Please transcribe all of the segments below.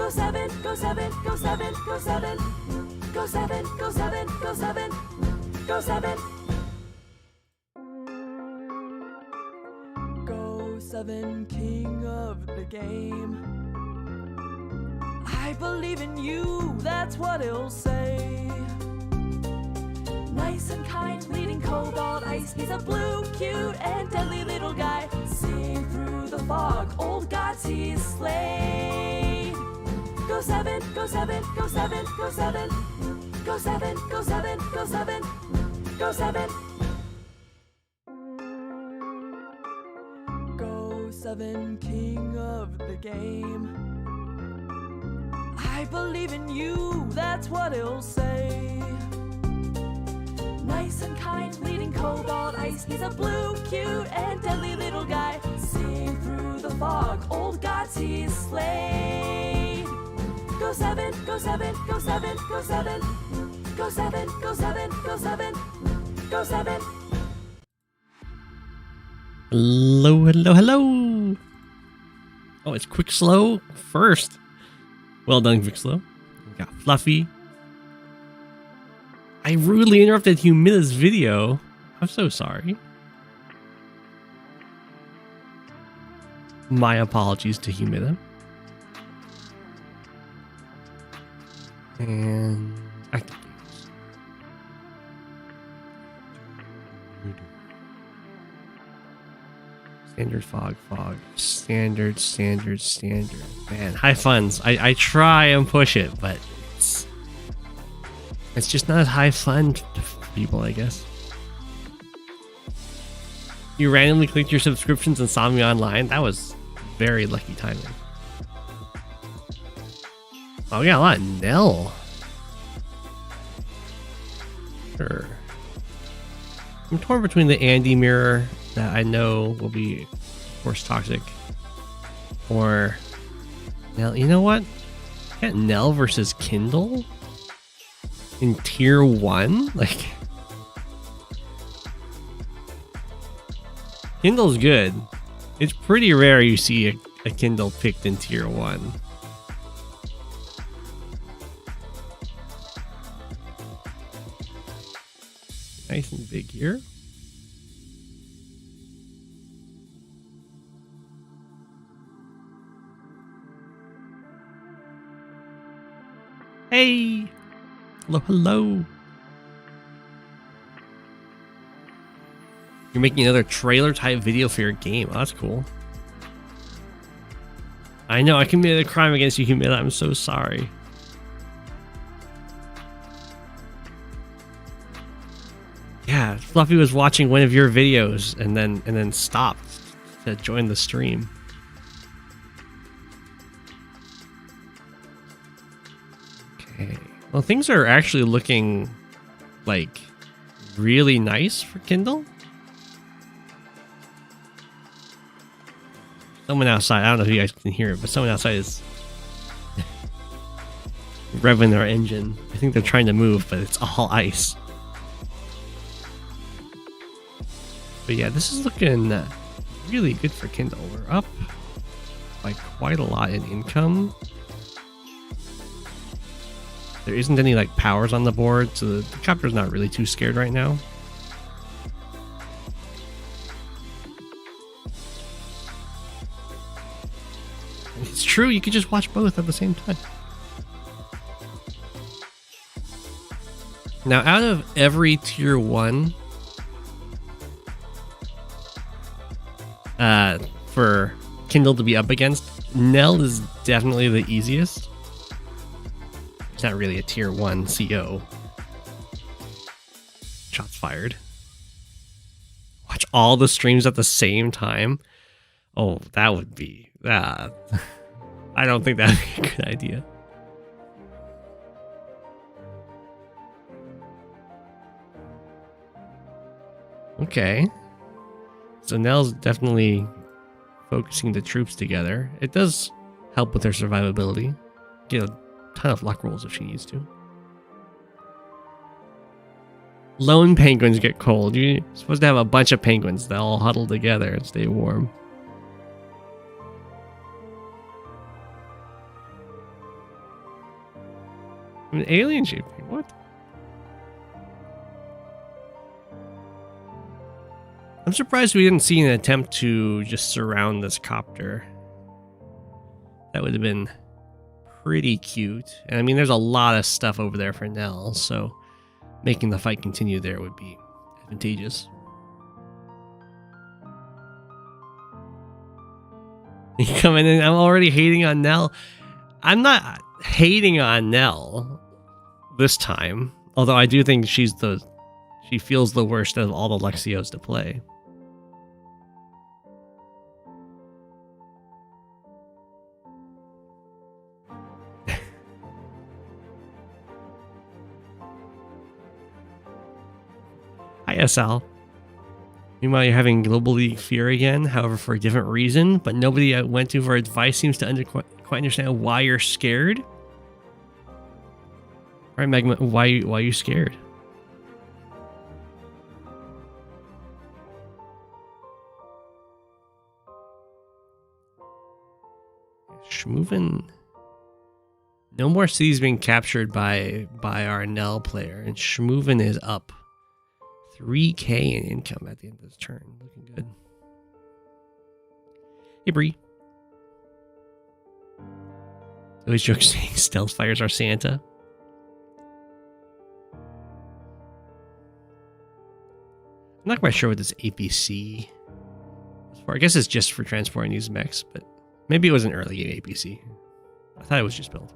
Go7, Go7, Go7, Go7. Go7, Go7, Go7, Go7. Go7, king of the game. I believe in you, that's what he'll say. Nice and kind, leading cobalt ice. He's a blue, cute, and deadly little guy. Seeing through the fog, old gods he's slayed. Go7, Go7, Go7, Go7. Go7, Go7, Go7, Go7. Go7, king of the game. I believe in you, that's what he'll say. Nice and kind, leading cobalt ice. He's a blue, cute, and deadly little guy. Seeing through the fog, old gods he's slayed. Go7, Go7, Go7, Go7. Go7, Go7, Go7, Go7. Hello, hello, hello. Oh, it's Quick Slow first. Well done, Quick Slow. We got Fluffy. I rudely interrupted Humida's video. I'm so sorry. My apologies to Humida. And active games. Standard fog. Standard. Man, high funds. I try and push it, but it's just not as high fun to people, I guess. You randomly clicked your subscriptions and saw me online? That was very lucky timing. Oh, we got a lot of Nell. Sure. I'm torn between the Andy mirror that I know will be, of course, toxic, or Nell. You know what? Got Nell versus Kindle in tier 1. Like, Kindle's good. It's pretty rare you see a Kindle picked in tier 1. Nice and big here. Hey! Hello. You're making another trailer type video for your game. Oh, that's cool. I know I committed a crime against you, Humida. I'm so sorry. Yeah, Fluffy was watching one of your videos and then stopped to join the stream. Okay. Well, things are actually looking like really nice for Kindle. Someone outside, I don't know if you guys can hear it, but someone outside is revving their engine. I think they're trying to move, but it's all ice. But yeah, this is looking really good for Kindle. We're up by quite a lot in income. There isn't any like powers on the board, so the copter's not really too scared right now. It's true, you could just watch both at the same time. Now, out of every tier 1 for Kindle to be up against, Nell is definitely the easiest. It's not really a tier 1 CO. Shots fired. Watch all the streams at the same time. Oh, that would be... I don't think that would be a good idea. Okay. So Nell's definitely focusing the troops together. It does help with their survivability. Get a ton of luck rolls if she needs to. Lone penguins get cold. You're supposed to have a bunch of penguins that all huddle together and stay warm. An alien shape. What? I'm surprised we didn't see an attempt to just surround this copter. That would have been pretty cute. And I mean, there's a lot of stuff over there for Nell, so making the fight continue there would be advantageous. You coming in? I'm already hating on Nell. I'm not hating on Nell this time, although I do think she feels the worst of all the Lexios to play. Hi, SL. Meanwhile, you're having Global League fear again, however, for a different reason, but nobody I went to for advice seems to quite understand why you're scared. All right, Magma, why are you scared? Schmoovin. No more cities being captured by our Nell player, and Schmoovin is up 3K in income at the end of this turn. Looking good. Hey, Bree. Always joke saying stealth fires are Santa. I'm not quite sure what this APC is for. I guess it's just for transporting these mechs, but maybe it was an early game APC. I thought it was just built.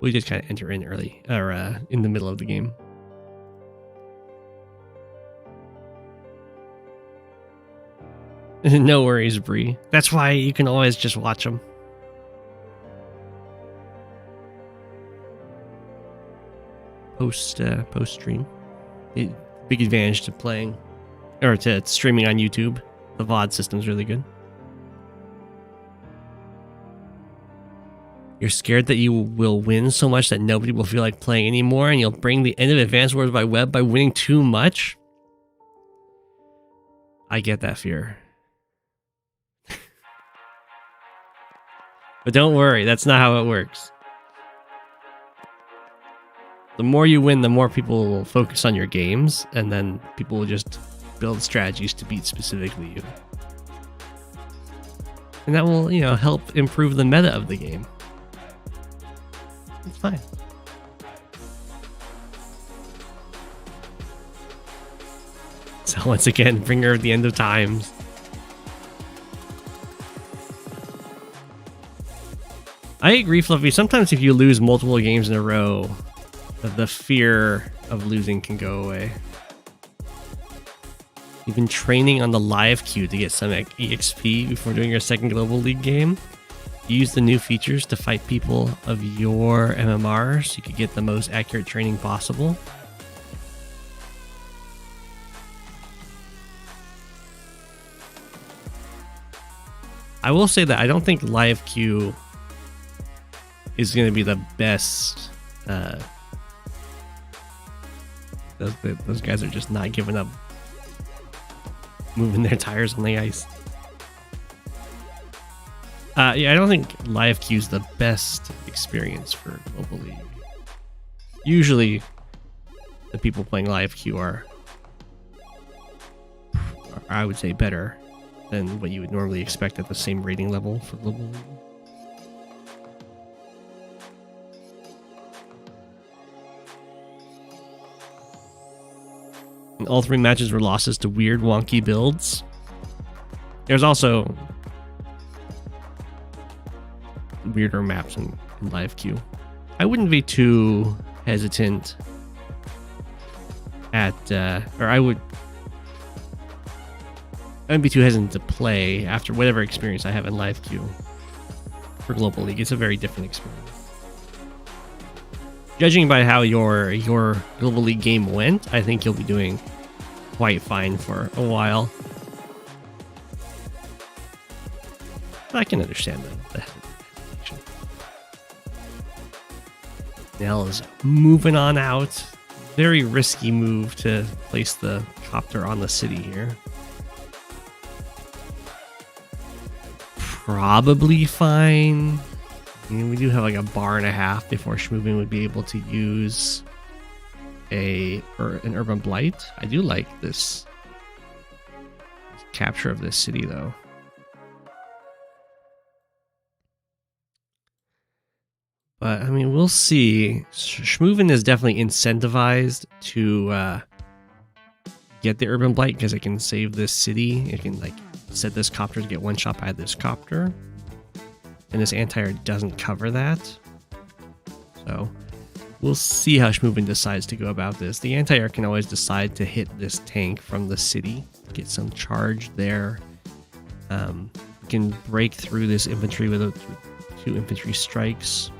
We did kind of enter in early, or in the middle of the game. No worries, Bree. That's why you can always just watch them. Post stream. Big advantage to playing, or to streaming on YouTube. The VOD system's really good. You're scared that you will win so much that nobody will feel like playing anymore, and you'll bring the end of Advanced Wars by Web by winning too much? I get that fear. But don't worry, that's not how it works. The more you win, the more people will focus on your games, and then people will just build strategies to beat specifically you. And that will, help improve the meta of the game. It's fine. So once again, bringer of the end of times. I agree, Fluffy. Sometimes if you lose multiple games in a row, the fear of losing can go away. You've been training on the live queue to get some EXP before doing your second Global League game. You use the new features to fight people of your MMR so you can get the most accurate training possible. I will say that I don't think live queue is going to be the best. Those guys are just not giving up, moving their tires on the ice. Yeah, I don't think live queue is the best experience for Global League. Usually, the people playing live queue are, I would say, better than what you would normally expect at the same rating level for Global League. And all three matches were losses to weird, wonky builds. There's also weirder maps in live queue. I wouldn't be too hesitant at, I wouldn't be too hesitant to play after whatever experience I have in live queue for Global League. It's a very different experience. Judging by how your Global League game went, I think you'll be doing quite fine for a while. But I can understand the hesitation. Nell is moving on out. Very risky move to place the copter on the city here. Probably fine. We do have like a bar and a half before Schmoovin would be able to use an urban blight. I do like this capture of this city though. But I mean, we'll see. Schmoovin is definitely incentivized to get the urban blight because it can save this city. It can like set this copter to get one shot by this copter. And this anti-air doesn't cover that. So we'll see how Schmoovin decides to go about this. The anti-air can always decide to hit this tank from the city, get some charge there. We can break through this infantry with 2 infantry strikes.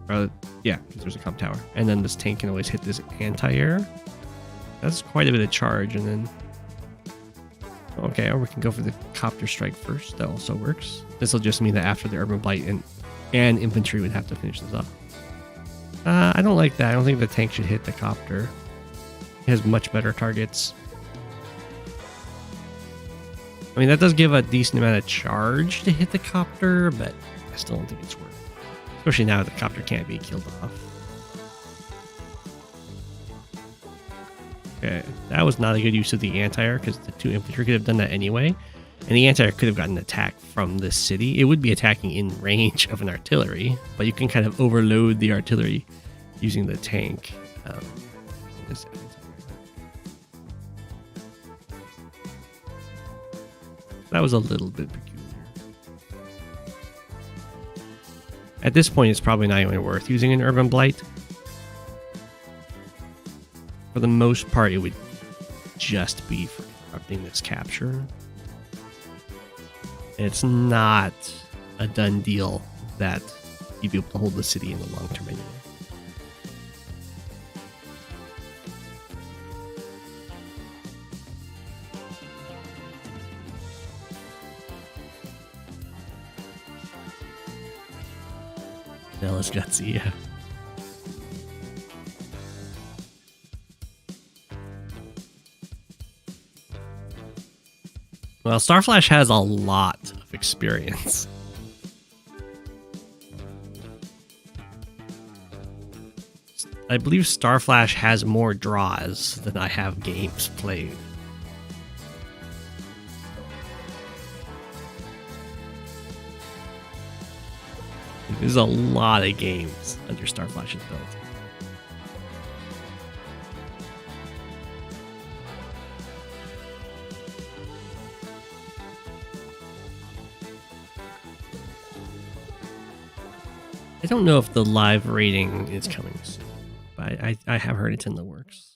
Yeah, because there's a comp tower. And then this tank can always hit this anti-air. That's quite a bit of charge, and then... Okay, or we can go for the copter strike first. That also works. This will just mean that after the urban blight and infantry would have to finish this up. I don't like that. I don't think the tank should hit the copter. It has much better targets. I mean, that does give a decent amount of charge to hit the copter, but I still don't think it's worth it. Especially now that the copter can't be killed off. Okay, that was not a good use of the anti-air because the 2 infantry could have done that anyway. And the anti-air could have gotten an attack from this city. It would be attacking in range of an artillery, but you can kind of overload the artillery using the tank. That was a little bit peculiar. At this point, it's probably not even worth using an urban blight. For the most part, it would just be for interrupting this capture. It's not a done deal that you'd be able to hold the city in the long term anyway. That was gutsy, yeah. Well, Starflash has a lot of experience. I believe Starflash has more draws than I have games played. There's a lot of games under Starflash's belt. I don't know if the live rating is coming soon, but I have heard it's in the works.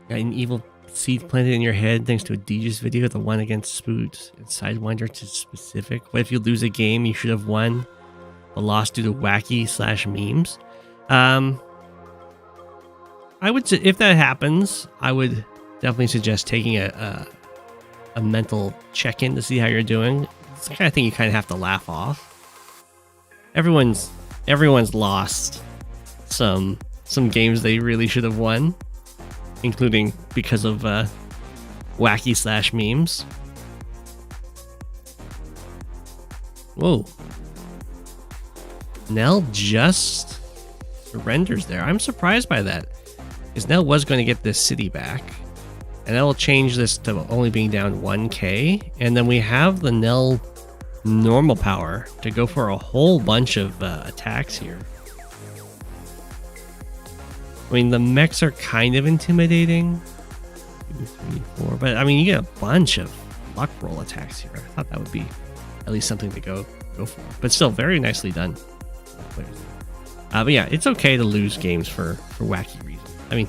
Got an evil seed planted in your head thanks to a DJ's video, the one against Spoot and Sidewinder to specific. What if you lose a game you should have won, but lost due to wacky/memes? I would say if that happens, I would definitely suggest taking a mental check-in to see how you're doing. It's the kind of thing you kind of have to laugh off. Everyone's lost some games they really should have won, including because of wacky/memes. Whoa. Nell just surrenders there. I'm surprised by that, because Nell was going to get this city back. And that will change this to only being down 1k. And then we have the Nell normal power to go for a whole bunch of attacks here. I mean, the mechs are kind of intimidating. 2, 3, 4. But I mean, you get a bunch of luck roll attacks here. I thought that would be at least something to go for. But still, very nicely done. But yeah, it's okay to lose games for wacky reasons. I mean,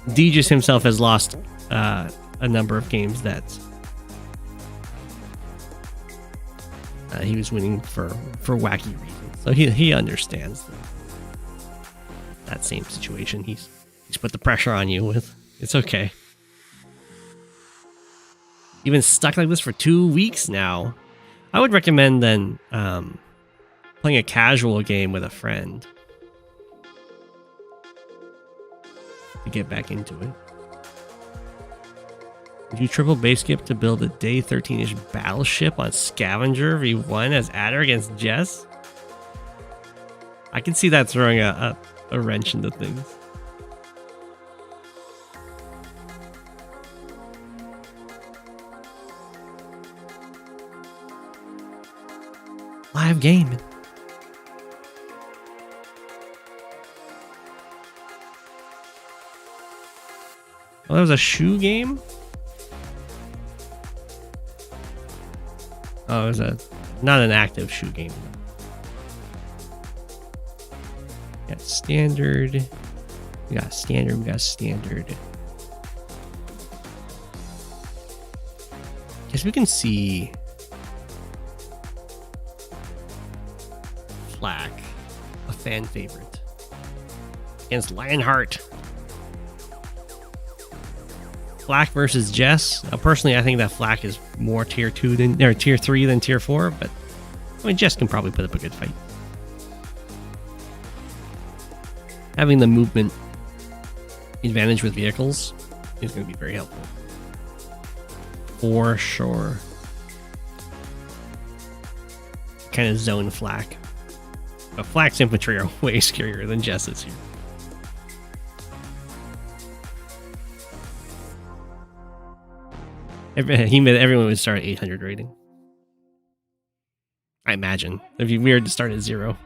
Deegis himself has lost a number of games that he was winning for wacky reasons, so he understands that same situation. He's put the pressure on you with. It's okay. You've been stuck like this for 2 weeks now. I would recommend then playing a casual game with a friend. to get back into it. Would you triple base skip to build a day 13-ish battleship on Scavenger V1 as adder against Jess? I can see that throwing a wrench into things. Live game. Oh, that was a shoe game? Oh, it was not an active shoe game. We got standard. We got standard. We got standard. Guess we can see Flack, a fan favorite, against Lionheart. Flack versus Jess. Now, personally, I think that Flack is more tier 2 than or tier 3 than tier 4, but I mean, Jess can probably put up a good fight. Having the movement advantage with vehicles is going to be very helpful. For sure. Kind of zone Flack. But Flack's infantry are way scarier than Jess's here. Everyone would start at 800 rating. I imagine. It'd be weird to start at 0.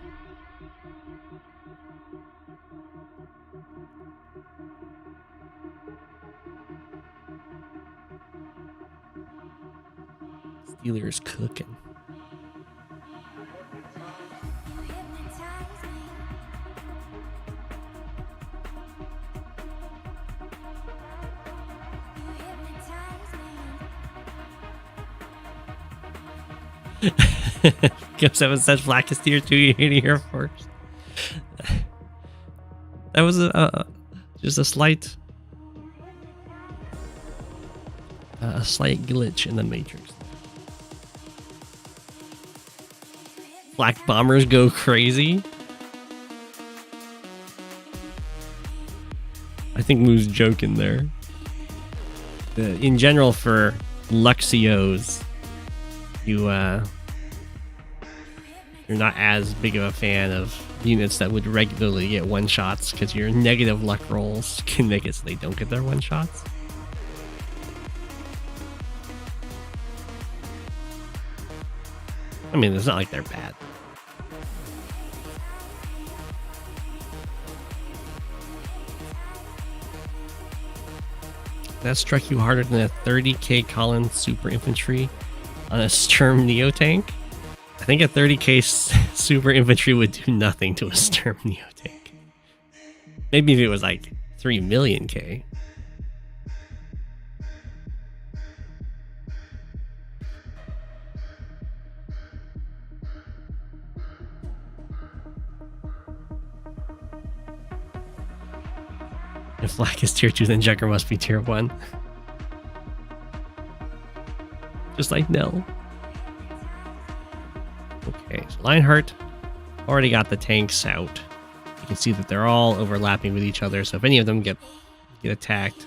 Steelers cooking. Go7 says Flack is tier 2, you hate to hear first. That was just a slight glitch in the matrix. Black bombers go crazy. I think Moo's joking there. In general, for Luxios, you're not as big of a fan of units that would regularly get one-shots because your negative luck rolls can make it so they don't get their one-shots. I mean, it's not like they're bad. That struck you harder than a 30k Collins super infantry on a Sturm Neo tank? I think a 30k super infantry would do nothing to a Sturm Neo tank. Maybe if it was like 3 million K. If Flack is tier 2, then Jugger must be tier 1. Just like Nell. Okay, so Lionheart already got the tanks out. You can see that they're all overlapping with each other, so if any of them get attacked,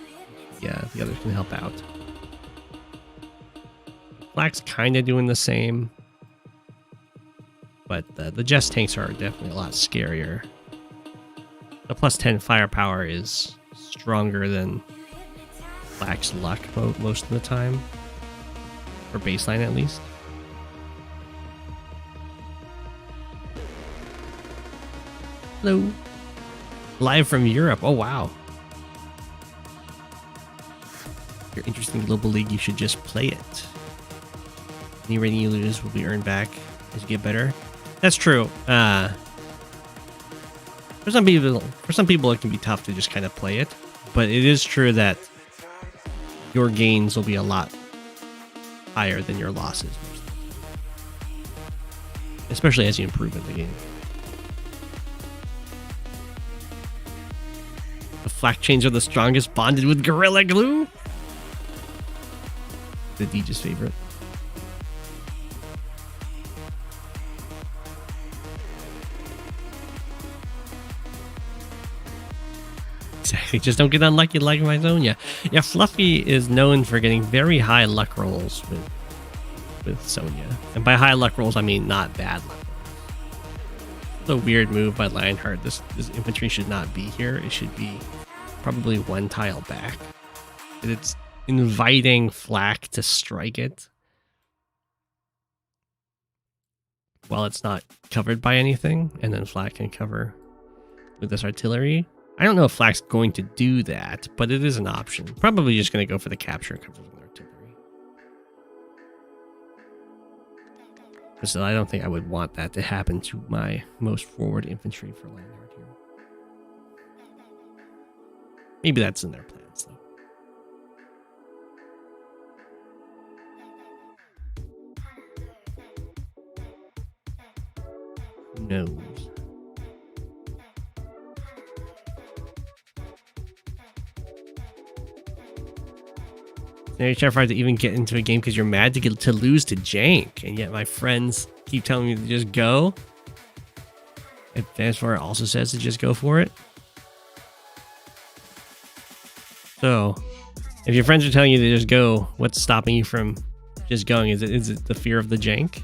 yeah, the others can help out. Flack's kind of doing the same, but the Jess tanks are definitely a lot scarier. The plus 10 firepower is stronger than Flack's luck most of the time, or baseline at least. Hello. Live from Europe. Oh, wow. If you're interested in Global League, you should just play it. Any rating you lose will be earned back as you get better. That's true. For some people, it can be tough to just kind of play it. But it is true that your gains will be a lot higher than your losses. Especially as you improve in the game. The flak chains are the strongest, bonded with Gorilla Glue. The Deej's favorite. Exactly. just don't get unlucky like my Sonya. Yeah, Fluffy is known for getting very high luck rolls with Sonya. And by high luck rolls, I mean not bad luck rolls. It's a weird move by Lionheart. This infantry should not be here. It should be probably one tile back. It's inviting Flak to strike it while it's not covered by anything, and then Flak can cover with this artillery. I don't know if Flak's going to do that, but it is an option. Probably just going to go for the capture and cover with artillery. So I don't think I would want that to happen to my most forward infantry for Lionheart here. Maybe that's in their plans, though. Who knows? Now you're terrified to even get into a game because you're mad to lose to Jank, and yet my friends keep telling me to just go. Advanced Warrior also says to just go for it. So, if your friends are telling you to just go, what's stopping you from just going? Is it the fear of the Jank?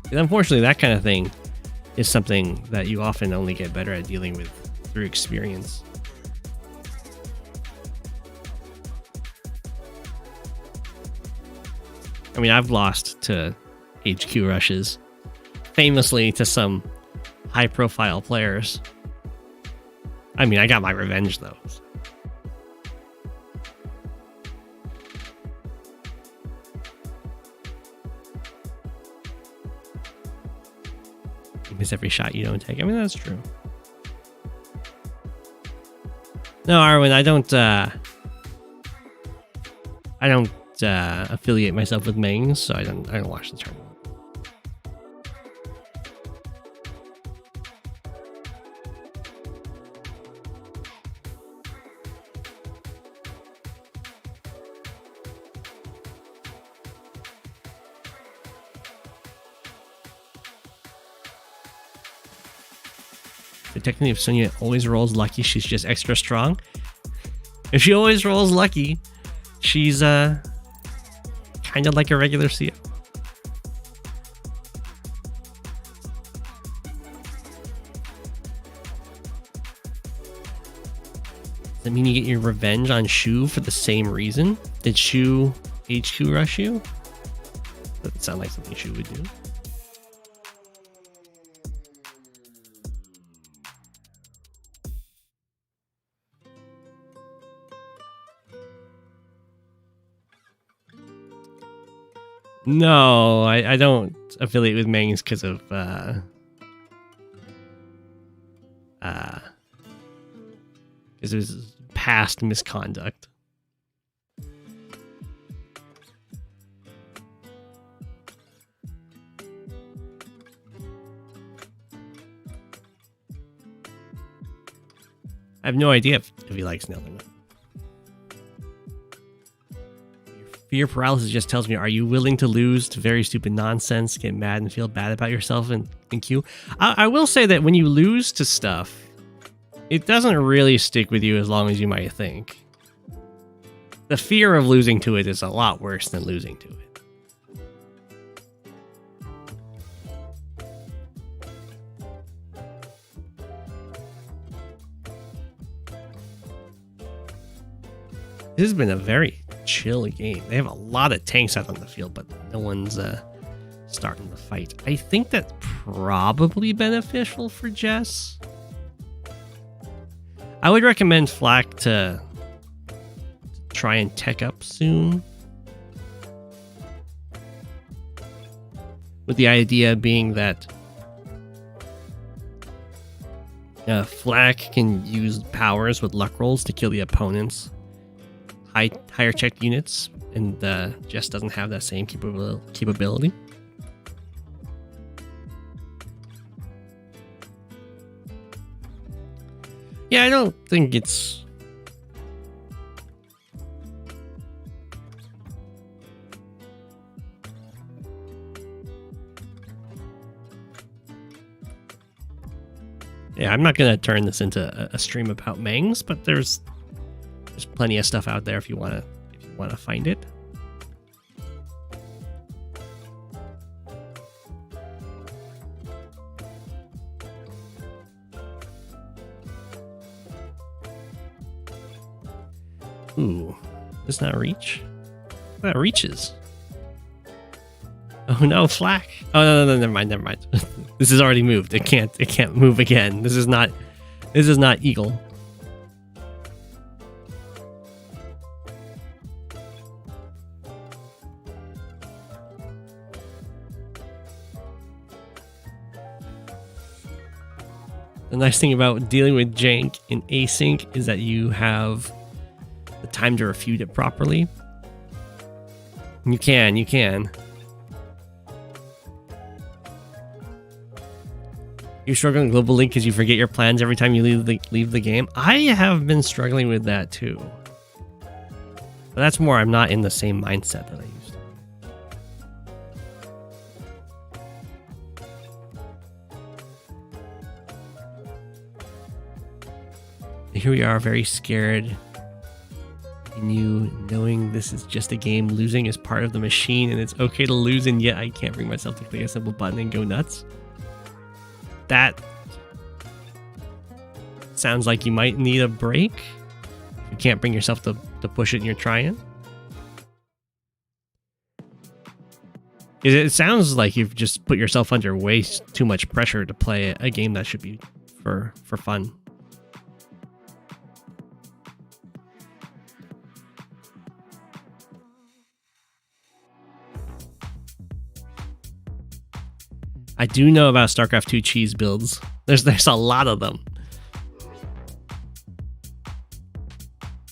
And unfortunately, that kind of thing is something that you often only get better at dealing with through experience. I mean, I've lost to HQ rushes, famously to some high-profile players. I mean, I got my revenge, though. You miss every shot you don't take. I mean, that's true. No, Arwen, I don't affiliate myself with Mings, so I don't watch the tournament. Technically, if Sonya always rolls lucky, she's just extra strong. If she always rolls lucky, she's kind of like a regular CO. Does that mean you get your revenge on Shu for the same reason? Did Shu HQ rush you? Doesn't sound like something Shu would do. No, I don't affiliate with Mings because of because it was past misconduct. I have no idea if he likes Nell or not. Fear paralysis just tells me, are you willing to lose to very stupid nonsense, get mad and feel bad about yourself in queue? I will say that when you lose to stuff, it doesn't really stick with you as long as you might think. The fear of losing to it is a lot worse than losing to it. This has been a very chill game. They have a lot of tanks out on the field, but no one's starting the fight. I think that's probably beneficial for Jess. I would recommend Flak to try and tech up soon, with the idea being that Flak can use powers with luck rolls to kill the opponent's higher checked units, and Jess doesn't have that same capability. Yeah, I don't think it's... Yeah, I'm not gonna turn this into a stream about Mangs, but there's plenty of stuff out there if you wanna find it. Ooh, does not reach? That reaches. Oh no, Flack! Oh no, never mind. This is already moved. It can't move again. This is not Eagle. The nice thing about dealing with jank in async is that you have the time to refute it properly. You can. You're struggling globally because you forget your plans every time you leave the game. I have been struggling with that too. But that's more I'm not in the same mindset that I used to. Here we are, very scared. And you knowing this is just a game, losing is part of the machine, and it's okay to lose, and yet I can't bring myself to click a simple button and go nuts. That sounds like you might need a break. You can't bring yourself to push it and you're trying. It sounds like you've just put yourself under way too much pressure to play a game that should be for fun. I do know about StarCraft 2 cheese builds. There's a lot of them.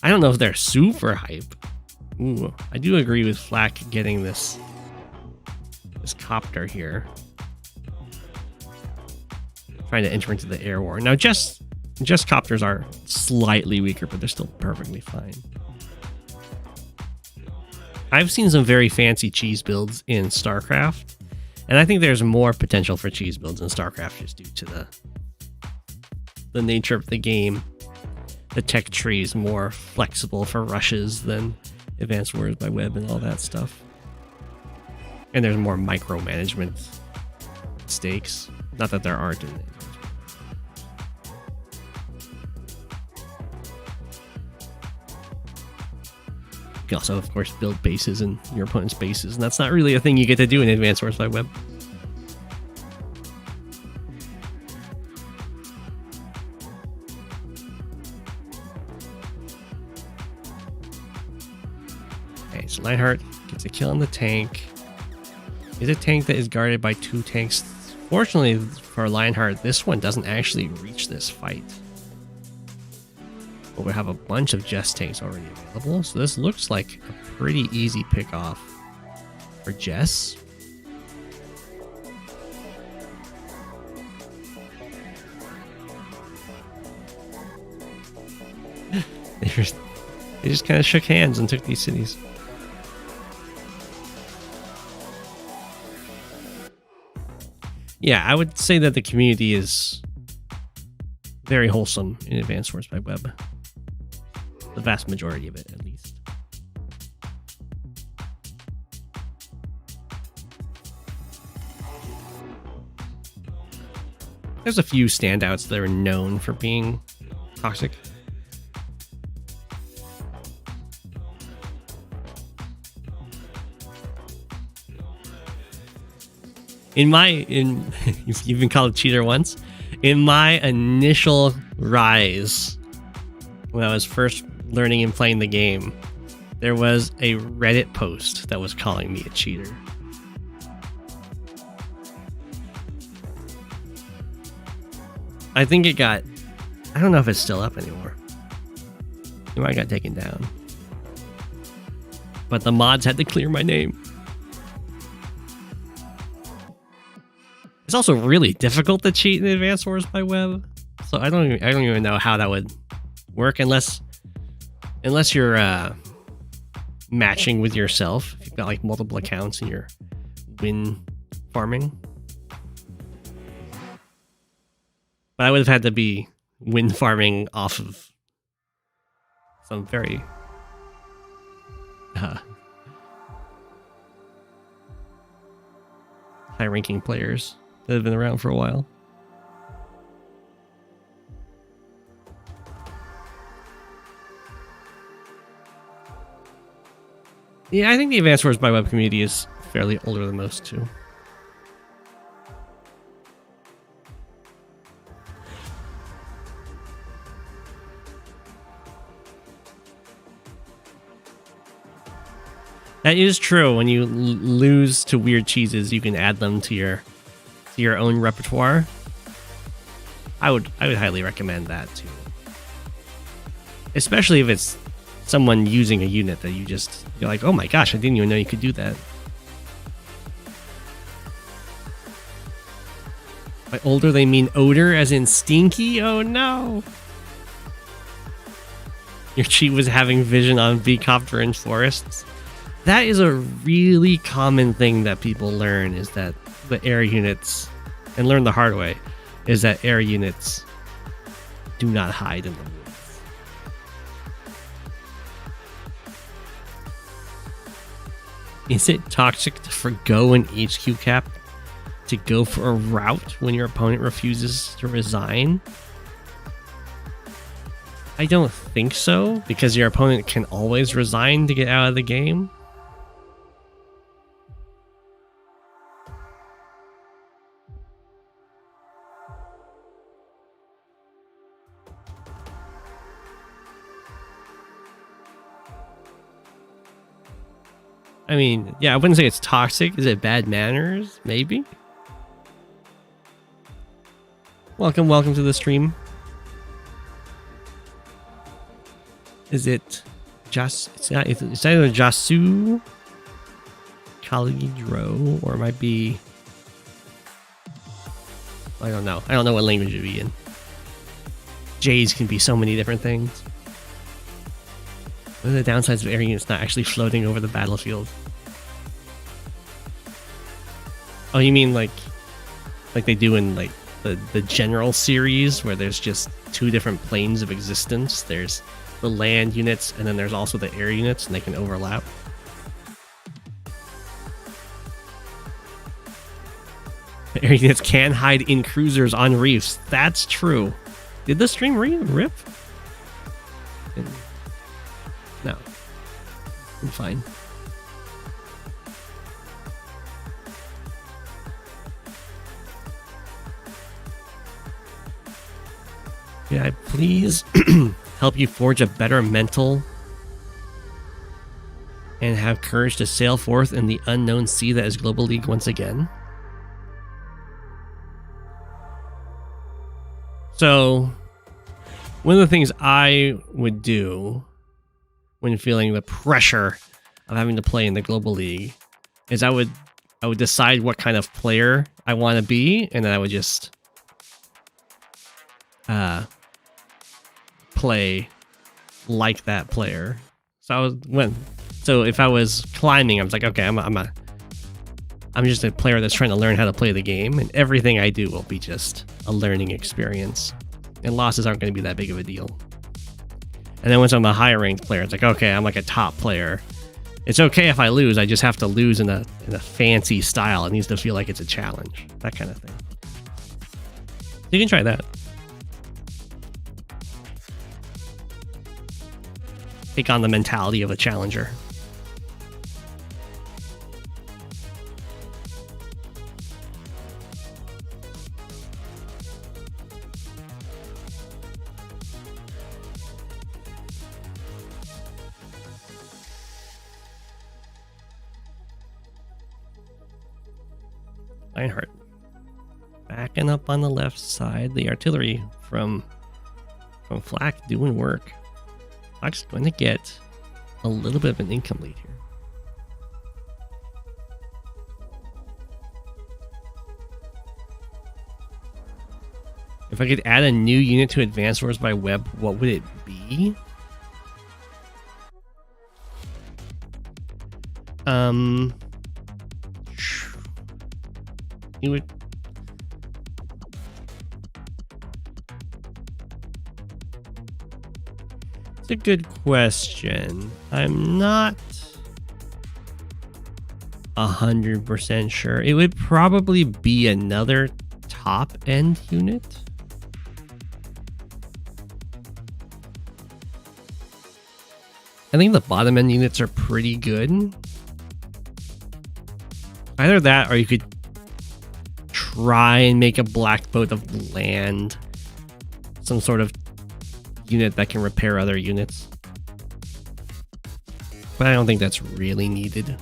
I don't know if they're super hype. Ooh, I do agree with Flack getting this copter here. Trying to enter into the air war. Now just copters are slightly weaker, but they're still perfectly fine. I've seen some very fancy cheese builds in StarCraft. And I think there's more potential for cheese builds in StarCraft just due to the nature of the game. The tech tree is more flexible for rushes than Advanced Wars by Web and all that stuff. And there's more micromanagement stakes. Not that there aren't in it. You can also, of course, build bases in your opponent's bases, and that's not really a thing you get to do in Advanced Wars by Web. Okay, so Lionheart gets a kill on the tank. Is a tank that is guarded by 2 tanks. Fortunately for Lionheart, this one doesn't actually reach this fight. But we have a bunch of Jess tanks already available, so this looks like a pretty easy pick off for Jess. They just kind of shook hands and took these cities. Yeah, I would say that the community is very wholesome in Advanced Wars by Web. The vast majority of it, at least. There's a few standouts that are known for being toxic. You've been called a cheater once. In my initial rise, when I was first learning and playing the game, there was a Reddit post that was calling me a cheater. I think it got... I don't know if it's still up anymore. It might have got taken down. But the mods had to clear my name. It's also really difficult to cheat in Advanced Wars by Web, so I don't even know how that would work unless you're matching with yourself. If you've got like multiple accounts and you're win farming. But I would have had to be wind farming off of some very high-ranking players that have been around for a while. Yeah, I think the Advanced Wars by Web community is fairly older than most, too. That is true. When you lose to weird cheeses, you can add them to your own repertoire. I would highly recommend that too. Especially if it's someone using a unit that you're like, oh my gosh, I didn't even know you could do that. By older, they mean odor, as in stinky? Oh no! Your cheat was having vision on V-Copter in forests. That is a really common thing that people learn, is that the air units, and learn the hard way, is that air units do not hide in the woods. Is it toxic to forgo an HQ cap to go for a route when your opponent refuses to resign? I don't think so, because your opponent can always resign to get out of the game. I mean, yeah, I wouldn't say it's toxic. Is it bad manners? Maybe. Welcome to the stream. Is it just? It's either Jasu, Kalidro, or it might be. I don't know. I don't know what language it'd be in. J's can be so many different things. What are the downsides of air units not actually floating over the battlefield? Oh, you mean like they do in like the general series, where there's just two different planes of existence? There's the land units, and then there's also the air units, and they can overlap. The air units can hide in cruisers on reefs. That's true. Did the stream rip? No. I'm fine. Can I please help you forge a better mental and have courage to sail forth in the unknown sea that is Global League once again? So, one of the things I would do when feeling the pressure of having to play in the Global League is I would decide what kind of player I want to be, and then I would just play like that player. So if I was climbing, I was like, okay, I'm just a player that's trying to learn how to play the game, and everything I do will be just a learning experience, and losses aren't going to be that big of a deal. And then once I'm a higher ranked player, it's like, okay, I'm like a top player. It's okay if I lose. I just have to lose in a fancy style. It needs to feel like it's a challenge, that kind of thing. You can try that. Take on the mentality of a challenger. Lionheart. Backing up on the left side. The artillery from Flak doing work. Flak's going to get a little bit of an income lead here. If I could add a new unit to Advanced Wars by Web, what would it be? You would... a good question. I'm not 100% sure. It would probably be another top end unit. I think the bottom end units are pretty good. Either that or you could try and make a black boat of land. Some sort of unit that can repair other units. But I don't think that's really needed.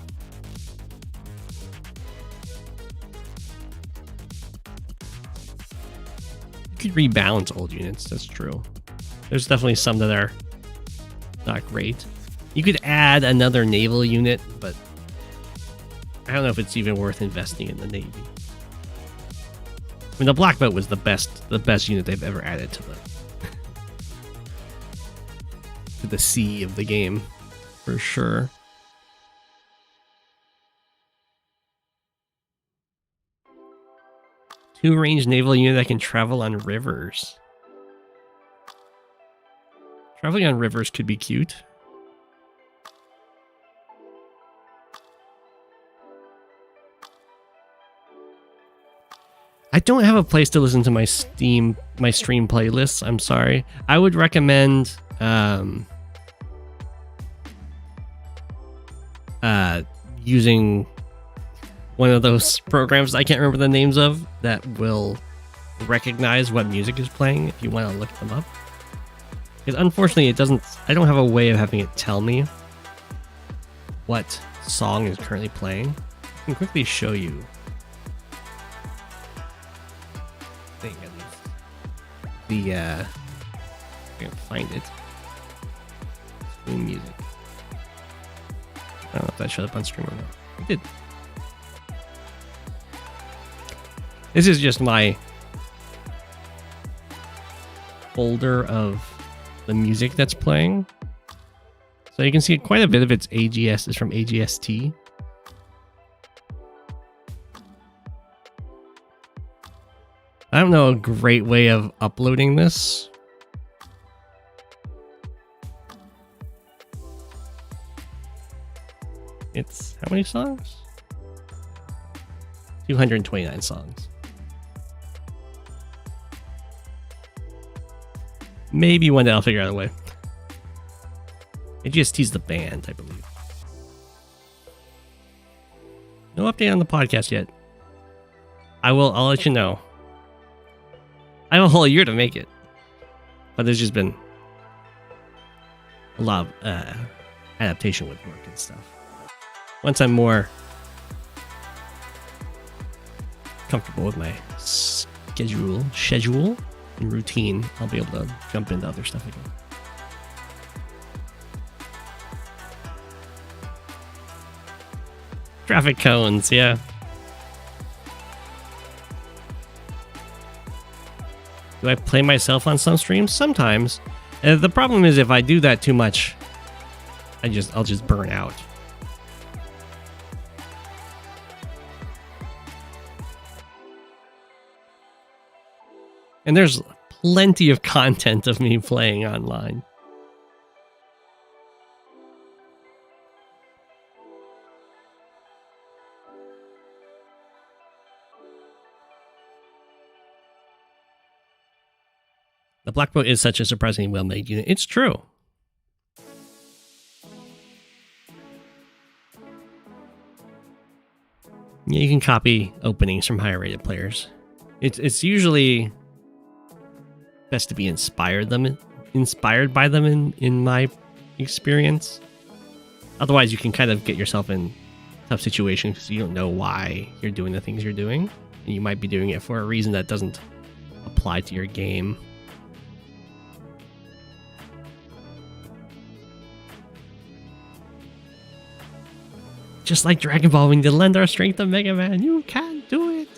You could rebalance old units, that's true. There's definitely some that are not great. You could add another naval unit, but I don't know if it's even worth investing in the Navy. I mean, the black boat was the best unit they've ever added to the sea of the game, for sure. Two-range naval unit that can travel on rivers. Traveling on rivers could be cute. I don't have a place to listen to my stream playlists. I'm sorry. I would recommend using one of those programs I can't remember the names of that will recognize what music is playing if you want to look them up. Because unfortunately, I don't have a way of having it tell me what song is currently playing. I can quickly show you. I think at least I can find it. Stream music. I don't know if that showed up on stream or not. It did. This is just my folder of the music that's playing. So you can see quite a bit of its AGS is from AGST. I don't know a great way of uploading this. It's how many songs? 229 songs. Maybe one day I'll figure out a way. AGST's the band, I believe. No update on the podcast yet. I'll let you know. I have a whole year to make it. But there's just been a lot of adaptation with work and stuff. Once I'm more comfortable with my schedule and routine, I'll be able to jump into other stuff again. Traffic cones, yeah. Do I play myself on some streams? Sometimes. The problem is if I do that too much, I'll just burn out. And there's plenty of content of me playing online. The black boat is such a surprisingly well-made unit. It's true. Yeah, you can copy openings from higher rated players. It's usually best to be inspired by them in my experience. Otherwise, you can kind of get yourself in tough situations because you don't know why you're doing the things you're doing, and you might be doing it for a reason that doesn't apply to your game. Just like Dragon Ball, we need to lend our strength to Mega Man. You can do it.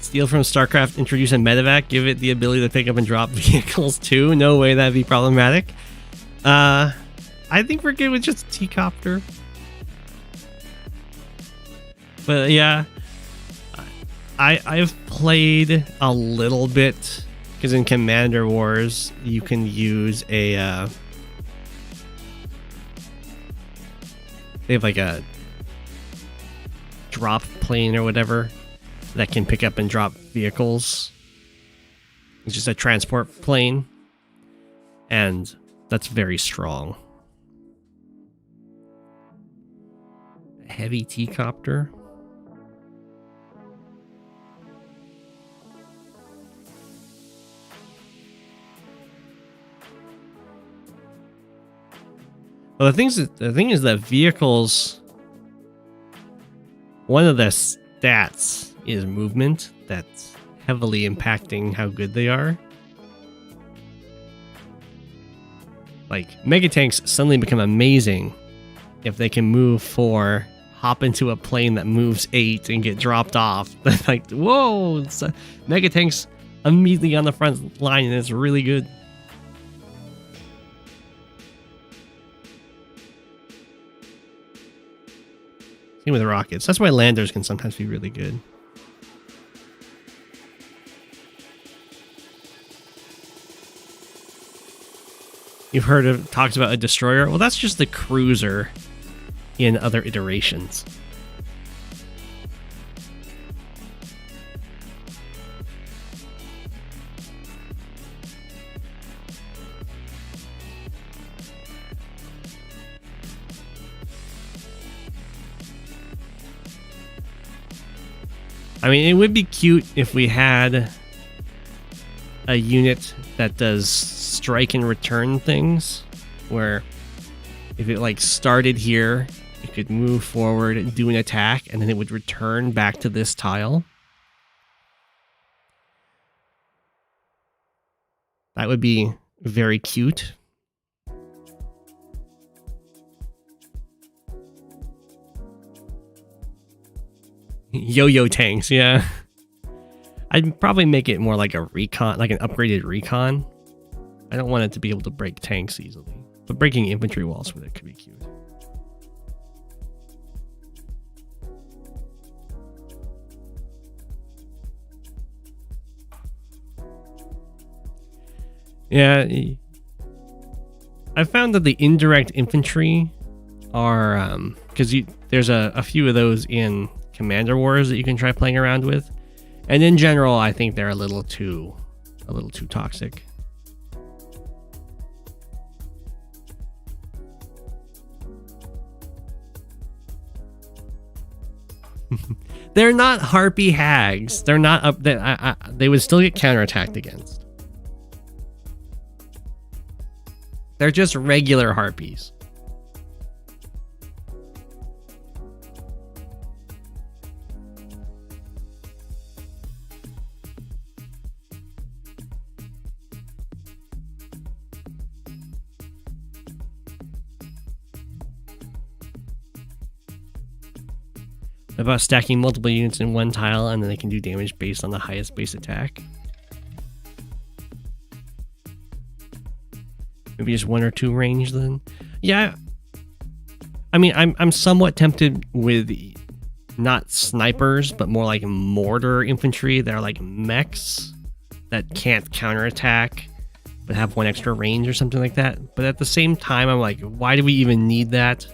Steal from StarCraft, introduce a medevac, give it the ability to pick up and drop vehicles too. No way that'd be problematic. I think we're good with just T-Copter. But yeah, I've played a little bit because in Commander Wars you can use a they have like a drop plane or whatever that can pick up and drop vehicles. It's just a transport plane, and that's very strong. A heavy T-copter. Well, the thing is that vehicles, one of the stats is movement. That's heavily impacting how good they are. Like, mega tanks suddenly become amazing if they can move 4, hop into a plane that moves 8, and get dropped off. That's like, whoa! Mega tanks immediately on the front line, and it's really good. Same with rockets. That's why landers can sometimes be really good. You've heard of talks about a destroyer? Well, that's just the cruiser in other iterations. I mean, it would be cute if we had a unit that does strike and return things, where if it like started here, it could move forward and do an attack, and then it would return back to this tile. That would be very cute. Yo-yo tanks, yeah. I'd probably make it more like a recon, like an upgraded recon. I don't want it to be able to break tanks easily, but breaking infantry walls with it could be cute. Yeah, I found that the indirect infantry are because there's a few of those in Commander Wars that you can try playing around with, and in general, I think they're a little too toxic. They're not harpy hags. They're not up. They would still get counterattacked against. They're just regular harpies. About stacking multiple units in one tile, and then they can do damage based on the highest base attack. Maybe just 1 or 2 range then. Yeah, I mean, I'm somewhat tempted with not snipers, but more like mortar infantry that are like mechs that can't counterattack but have 1 extra range or something like that. But at the same time, I'm like, why do we even need that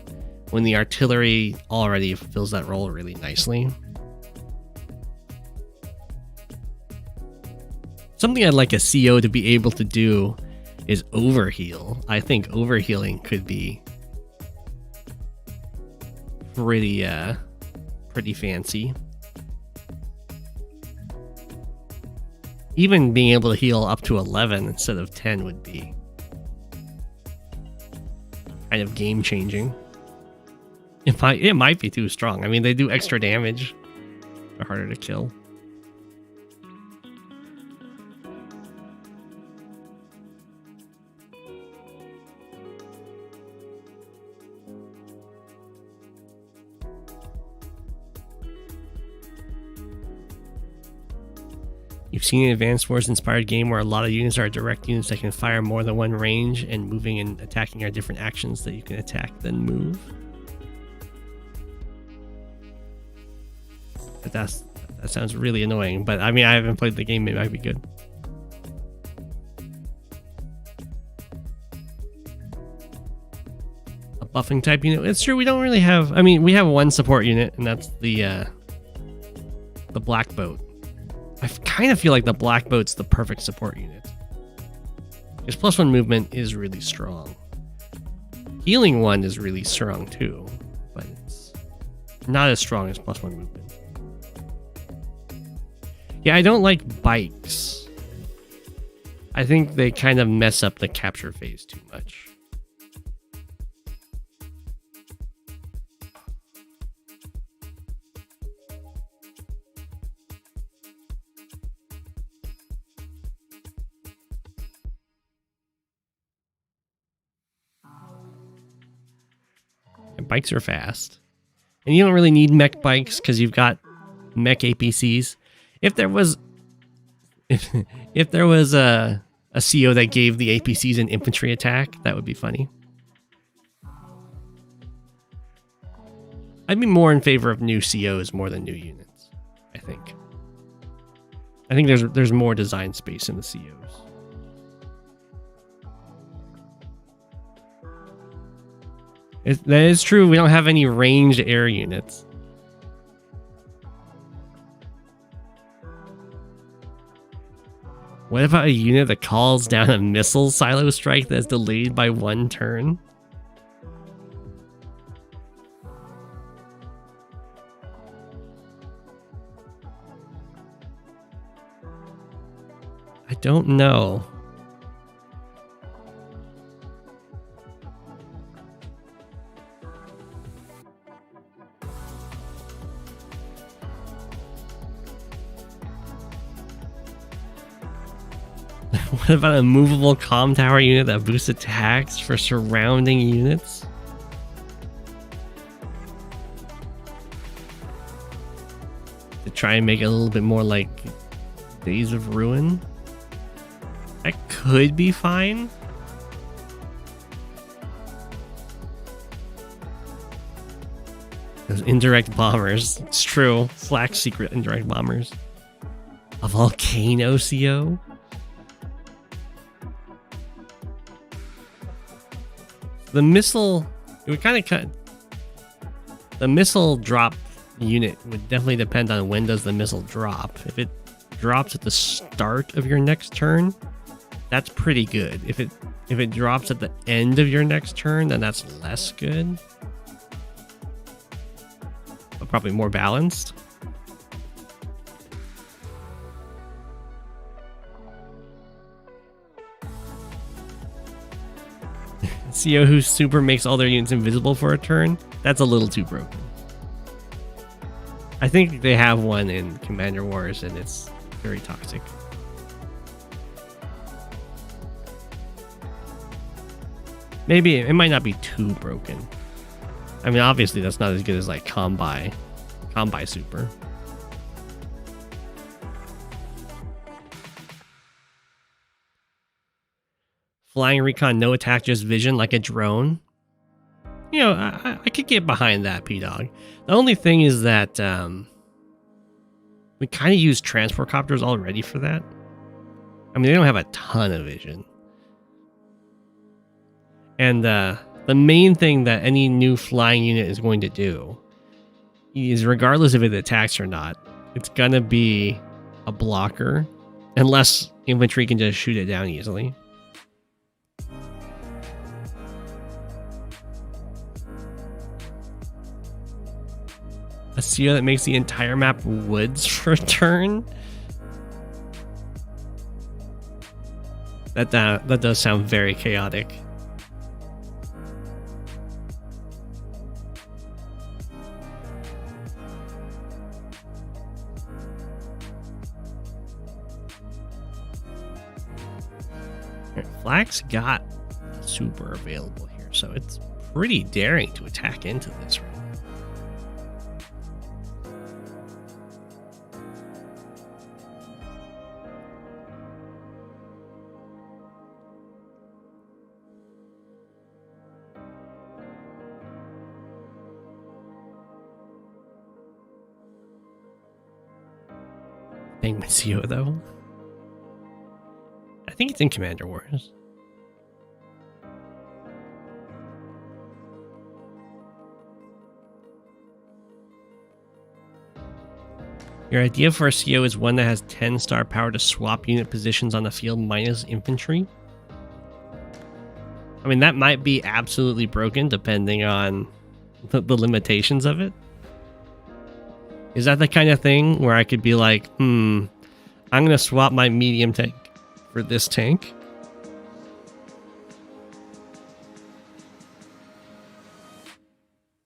when the artillery already fills that role really nicely? Something I'd like a CO to be able to do is overheal. I think overhealing could be pretty fancy. Even being able to heal up to 11 instead of 10 would be kind of game changing. It might be too strong. I mean, they do extra damage. They're harder to kill. You've seen an Advanced Wars inspired game where a lot of units are direct units that can fire more than 1 range, and moving and attacking are different actions that you can attack then move. But that's That sounds really annoying, but I mean, I haven't played the game. It might be good. A buffing type unit. It's true. We don't really have. I mean, we have one support unit, and that's the black boat. I kind of feel like the black boat's the perfect support unit. His +1 movement is really strong. Healing 1 is really strong too, but it's not as strong as +1 movement. Yeah, I don't like bikes. I think they kind of mess up the capture phase too much. And bikes are fast. And you don't really need mech bikes because you've got mech APCs. If there was if there was a CO that gave the APCs an infantry attack, that would be funny. I'd be more in favor of new COs more than new units, I think. I think there's more design space in the COs. That is true, we don't have any ranged air units. What about a unit that calls down a missile silo strike that's delayed by 1 turn? I don't know. What about a movable comm tower unit that boosts attacks for surrounding units? To try and make it a little bit more like Days of Ruin? That could be fine. Those indirect bombers. It's true. Slack secret indirect bombers. A volcano CO? The missile, it would kind of cut. The missile drop unit would definitely depend on when does the missile drop. If it drops at the start of your next turn, that's pretty good. If it drops at the end of your next turn, then that's less good. But probably more balanced. CO whose super makes all their units invisible for a turn? That's a little too broken. I think they have one in Commander Wars and it's very toxic. Maybe it might not be too broken. I mean, obviously that's not as good as like Combi Super. Flying recon, no attack, just vision like a drone. You know, I could get behind that, P-Dog. The only thing is that we kind of use transport copters already for that. I mean, they don't have a ton of vision. And the main thing that any new flying unit is going to do is, regardless if it attacks or not, it's going to be a blocker, unless infantry can just shoot it down easily. A CO that makes the entire map woods for a turn? That does sound very chaotic. Flak's got super available here, so it's pretty daring to attack into this right now. Bang my CO though. I think it's in Commander Wars. Your idea for a CO is one that has 10 star power to swap unit positions on the field minus infantry. I mean, that might be absolutely broken depending on the limitations of it. Is that the kind of thing where I could be like, I'm going to swap my medium tank for this tank?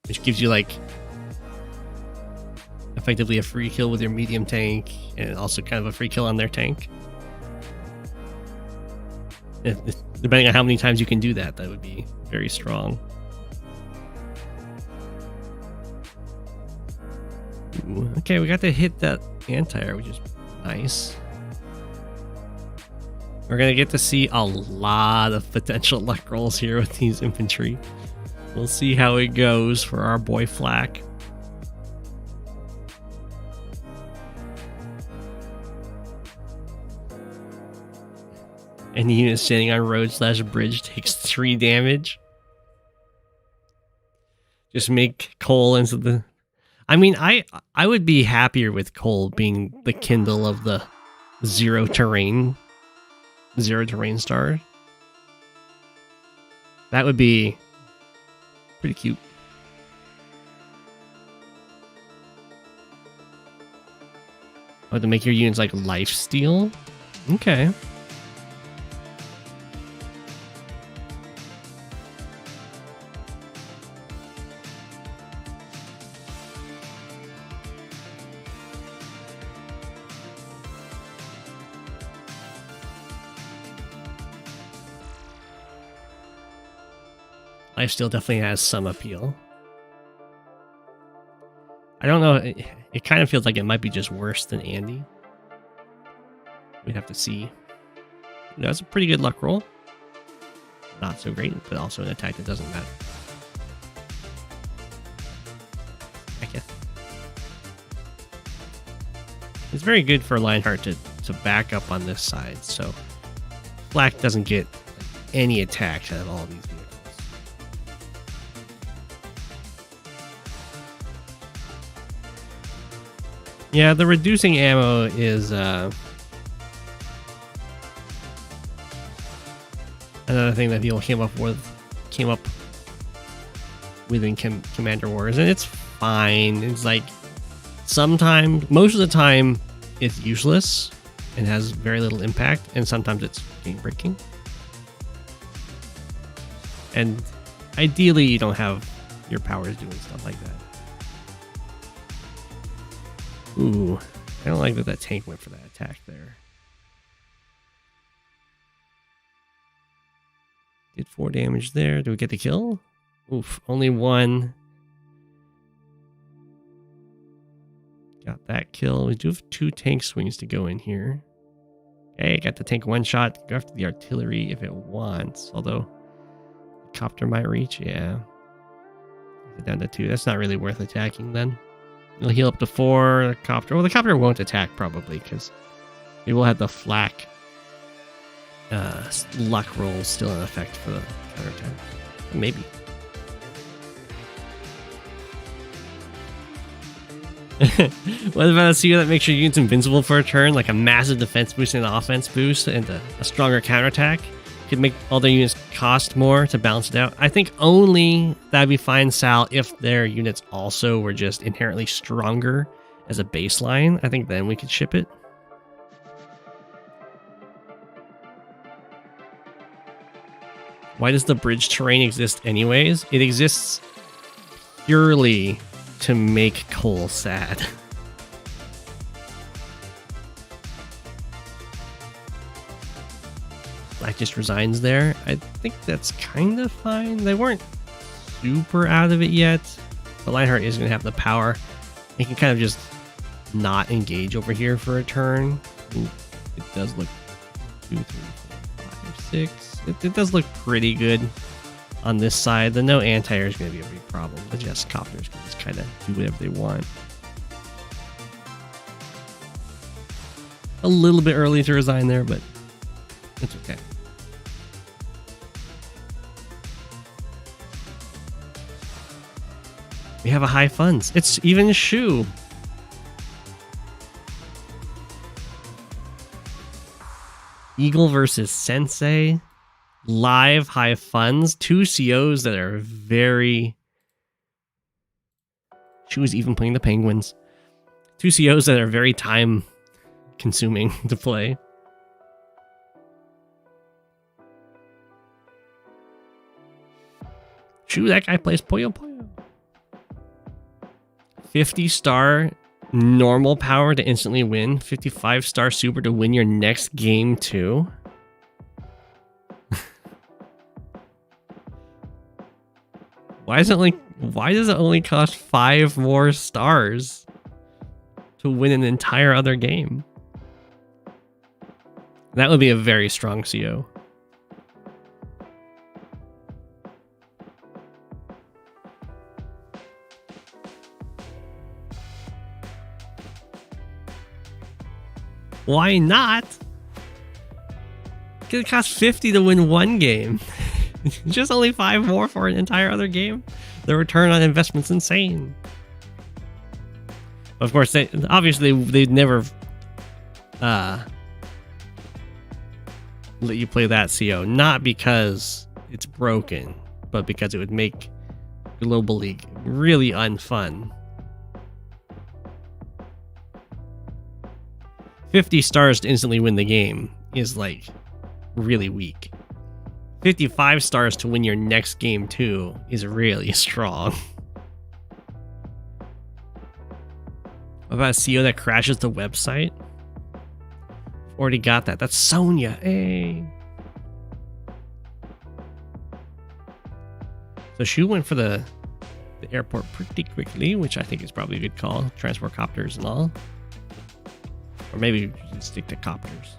Which gives you like effectively a free kill with your medium tank and also kind of a free kill on their tank. Depending on how many times you can do that, that would be very strong. Ooh, okay, we got to hit that anti-air, which is nice. We're going to get to see a lot of potential luck rolls here with these infantry. We'll see how it goes for our boy Flak. Any unit standing on road/bridge takes 3 damage. Just make Cole into the... I mean, I would be happier with Cole being the Kindle of the zero terrain star. That would be pretty cute. Oh, to make your units like lifesteal? Okay. Lifesteal definitely has some appeal. I don't know, it kind of feels like it might be just worse than Andy. We'd have to see. That's a pretty good luck roll. Not so great, but also an attack that doesn't matter. I guess. It's very good for Lionheart to back up on this side, so Black doesn't get any attacks out of all these vehicles. Yeah, the reducing ammo is another thing that people came up with in Commander Wars, and it's fine. It's like sometimes, most of the time, it's useless and has very little impact, and sometimes it's game breaking. And ideally, you don't have your powers doing stuff like that. Ooh, I don't like that tank went for that attack there. Did 4 damage there. Do we get the kill? Oof, only 1. Got that kill. We do have 2 tank swings to go in here. Okay, got the tank 1 shot. Go after the artillery if it wants. Although, the copter might reach. Yeah. Get down to 2. That's not really worth attacking then. You'll heal up to 4. The copter. Well, the copter won't attack probably because it will have the flak luck roll still in effect for the counterattack. Maybe. What about a CO that makes your units invincible for a turn, like a massive defense boost and an offense boost, and a stronger counterattack? Could make all their units cost more to balance it out. I think only that'd be fine, Sal, if their units also were just inherently stronger as a baseline. I think then we could ship it. Why does the bridge terrain exist anyways? It exists purely to make Cole sad. Black just resigns there. I think that's kind of fine. They weren't super out of it yet. But Lionheart is going to have the power. They can kind of just not engage over here for a turn. Ooh, it does look 2, 3, 4, 5, 6. It does look pretty good on this side. The no anti-air is going to be a big problem. The just copters can just kind of do whatever they want. A little bit early to resign there, but it's okay. We have a high funds. It's even Shu. Eagle versus Sensei. Live high funds. 2 COs that are very... Shu is even playing the Penguins. 2 COs that are very time consuming to play. Shu, that guy plays Puyo Puyo. 50-star normal power to instantly win. 55-star super to win your next game too. Why does it only cost 5 more stars to win an entire other game? That would be a very strong CO. Why not? It costs 50 to win 1 game. Just only 5 more for an entire other game. The return on investment's insane. Of course, they'd never let you play that CO, not because it's broken, but because it would make Global League really unfun. 50 stars to instantly win the game is like really weak. 55 stars to win your next game too is really strong. What about a CO that crashes the website? Already got that. That's Sonya. Hey. So Shu went for the airport pretty quickly, which I think is probably a good call. Transport copters and all. Or maybe you can stick to copters.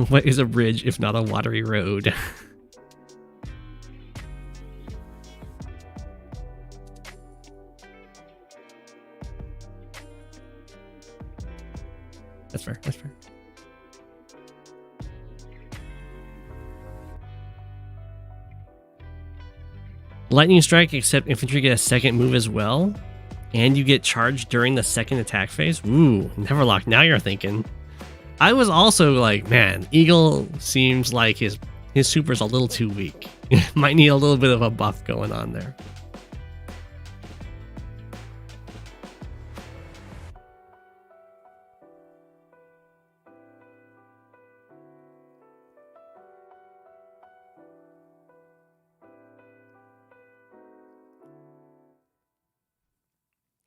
What is a bridge if not a watery road? That's fair. That's fair. Lightning strike, except infantry get a second move as well, and you get charged during the second attack phase. Ooh, Neverlock. Now you're thinking. I was also like, man, Eagle seems like his super's a little too weak. Might need a little bit of a buff going on there.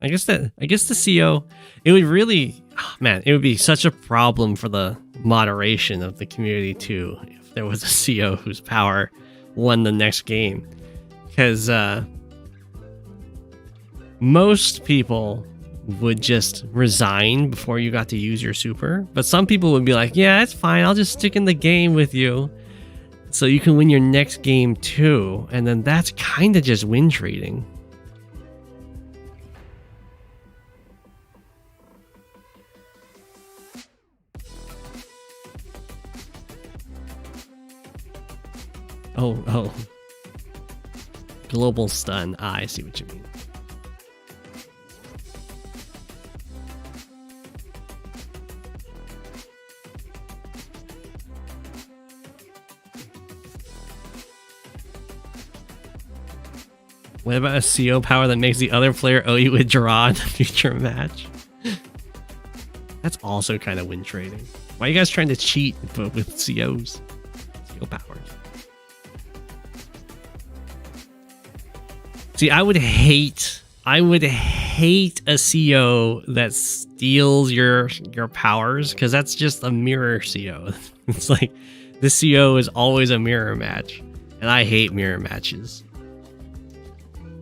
I guess the CO, it would really, oh man, it would be such a problem for the moderation of the community too if there was a CO whose power won the next game, because most people would just resign before you got to use your super, but some people would be like, yeah, it's fine, I'll just stick in the game with you so you can win your next game too, and then that's kind of just win trading. Oh. Global stun. Ah, I see what you mean. What about a CO power that makes the other player owe you a draw in the future match? That's also kind of win trading. Why are you guys trying to cheat with COs? CO powers. See, I would hate a CO that steals your powers, because that's just a mirror CO. It's like, this CO is always a mirror match, and I hate mirror matches.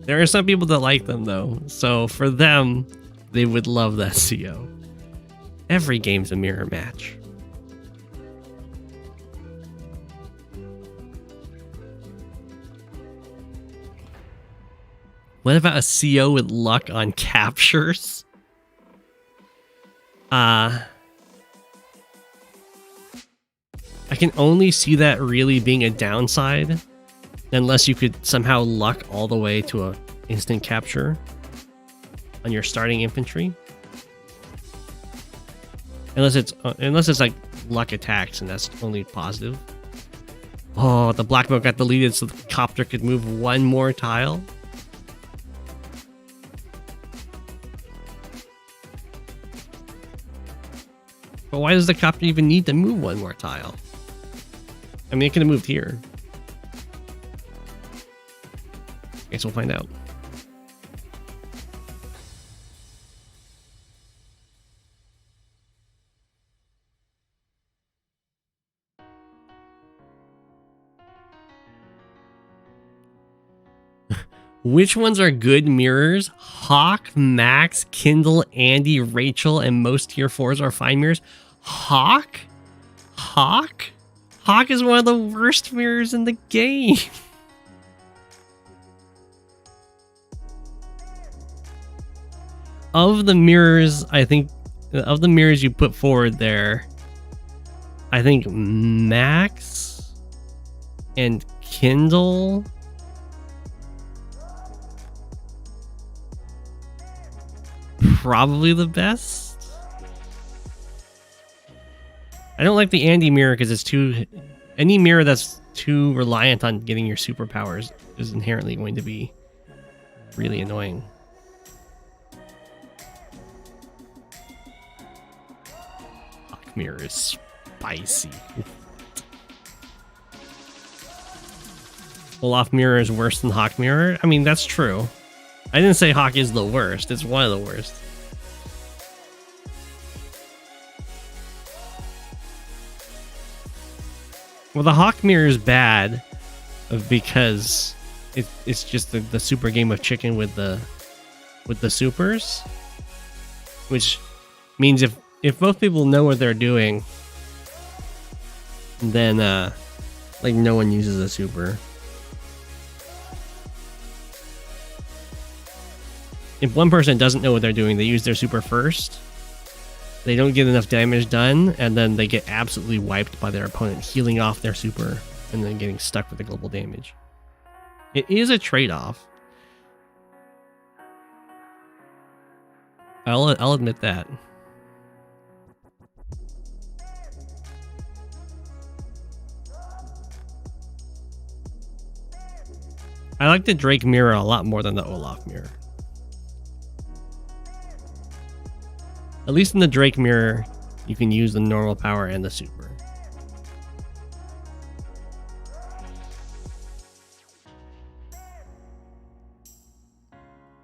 There are some people that like them though, so for them, they would love that CO. Every game's a mirror match. What about a CO with luck on captures? I can only see that really being a downside unless you could somehow luck all the way to a instant capture on your starting infantry. Unless it's like luck attacks and that's only positive. Oh, the black mode got deleted so the copter could move one more tile. But why does the copter even need to move one more tile? I mean, it could have moved here. Guess we'll find out. Which ones are good mirrors? Hawk, Max, Kindle, Andy, Rachel, and most tier 4s are fine mirrors. Hawk? Hawk? Hawk is one of the worst mirrors in the game. Of the mirrors, I think, of the mirrors you put forward there, I think Max and Kindle probably the best. I don't like the Andy mirror because it's too... Any mirror that's too reliant on getting your superpowers is inherently going to be really annoying. Hawk mirror is spicy. Olaf mirror is worse than Hawk mirror? I mean, that's true. I didn't say Hawk is the worst. It's one of the worst. Well, the Hawk mirror is bad because it's just the super game of chicken with the supers, which means if both people know what they're doing, then like no one uses a super. If one person doesn't know what they're doing, they use their super first. They don't get enough damage done, and then they get absolutely wiped by their opponent, healing off their super, and then getting stuck with the global damage. It is a trade-off. I'll admit that. I like the Drake mirror a lot more than the Olaf mirror. At least in the Drake mirror, you can use the normal power and the super.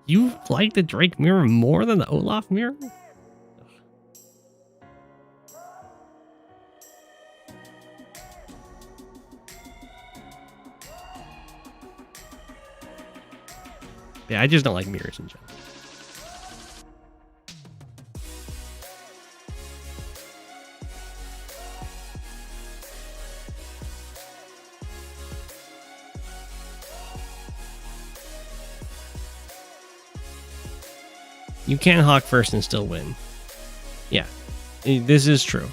You like the Drake mirror more than the Olaf mirror? Yeah, I just don't like mirrors in general. You can Hawk first and still win. Yeah, this is true.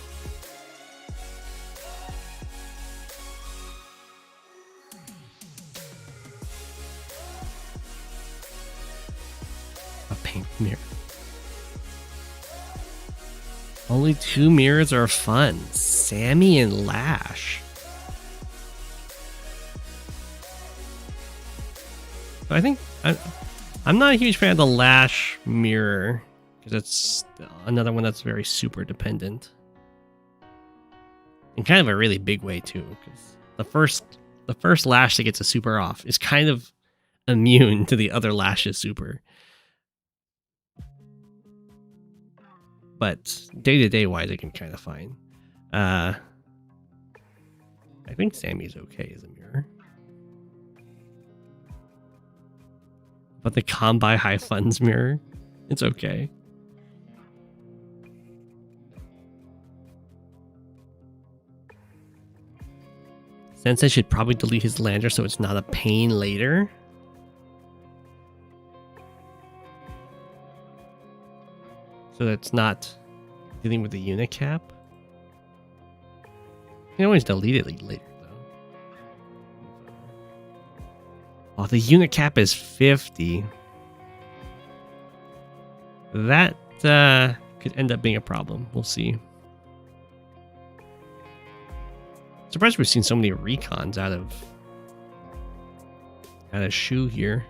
A pink mirror. Only 2 mirrors are fun. Sammy and Lash. I think... I'm not a huge fan of the Lash mirror because it's another one that's very super dependent, in kind of a really big way too. Because the first Lash that gets a super off is kind of immune to the other Lash's super. But day-to-day wise, it can kind of fine. I think Sammy's okay as a mirror. But the Combi High Funds mirror, it's okay. Sensei should probably delete his lander so it's not a pain later. So it's not dealing with the unit cap. You can always delete it later, though. Oh, the unit cap is 50. That could end up being a problem. We'll see. Surprised we've seen so many recons out of Shu here.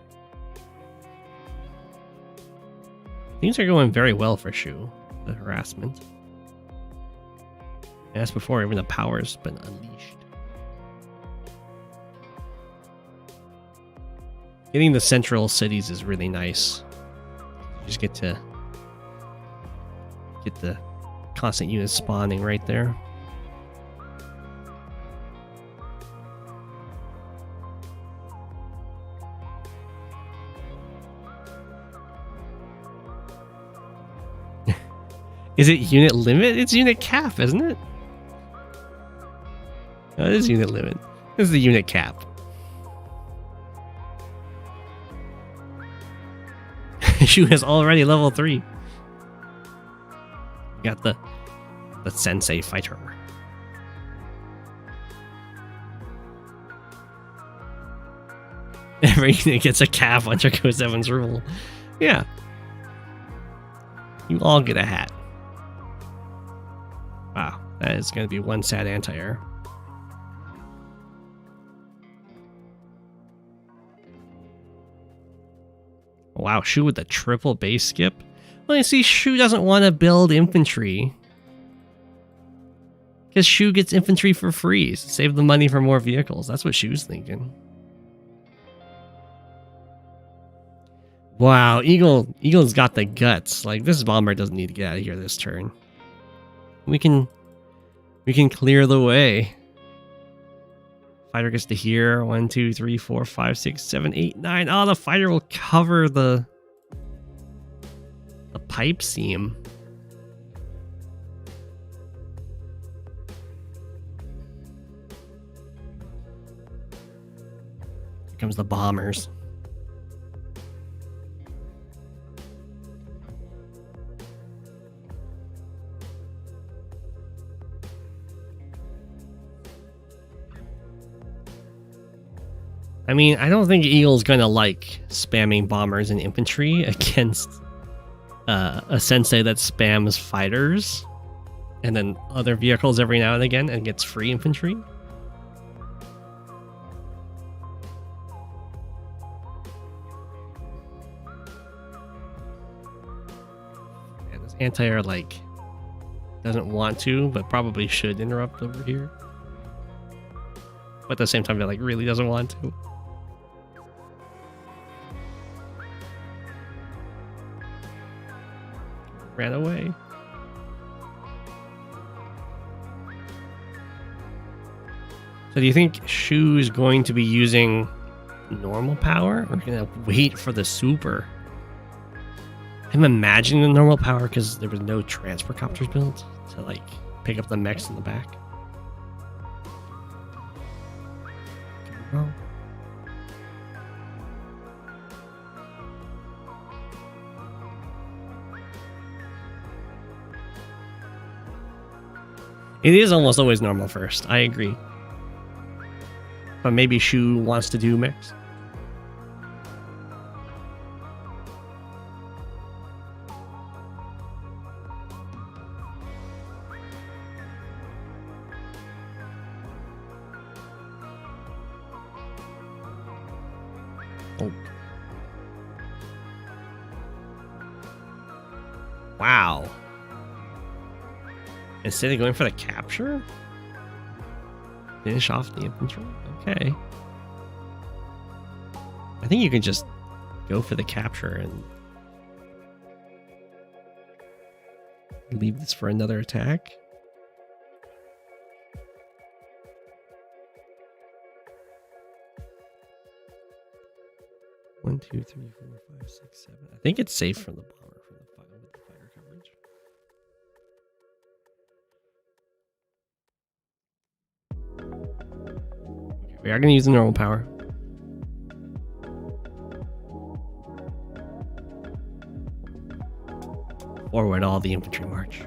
Things are going very well for Shu. The harassment. And as before, even the power's been unleashed. Getting the central cities is really nice. You just get to get the constant units spawning right there. Is it unit limit? It's unit cap, isn't it? No, it is unit limit. This is the unit cap. Shu is already level 3. Got the sensei fighter. Every unit gets a cap under Go7's rule. Yeah. You all get a hat. Wow, that is going to be one sad anti-air. Wow, Shu with the triple base skip. Well, you see, Shu doesn't want to build infantry. Because Shu gets infantry for free. So save the money for more vehicles. That's what Shu's thinking. Wow, Eagle's got the guts. Like, this bomber doesn't need to get out of here this turn. We can clear the way. Fighter gets to here. 1, 2, 3, 4, 5, 6, 7, 8, 9. Oh, the fighter will cover the pipe seam. Here comes the bombers. I mean, I don't think Eagle's gonna like spamming bombers and infantry against a sensei that spams fighters and then other vehicles every now and again and gets free infantry. And this anti-air like doesn't want to, but probably should interrupt over here. But at the same time, it like really doesn't want to. Ran away. So do you think Shu is going to be using normal power or gonna wait for the super? I'm imagining the normal power because there was no transfer copters built to like pick up the mechs in the back. Oh. It is almost always normal first. I agree. But maybe Shu wants to do mix. Oh. Wow. Instead of going for the capture? Finish off the infantry? Okay. I think you can just go for the capture and leave this for another attack. 1, 2, 3, 4, 5, 6, 7. I think it's safe from the bomber from the fighter coverage. Okay, we are going to use the normal power. Forward all the infantry march.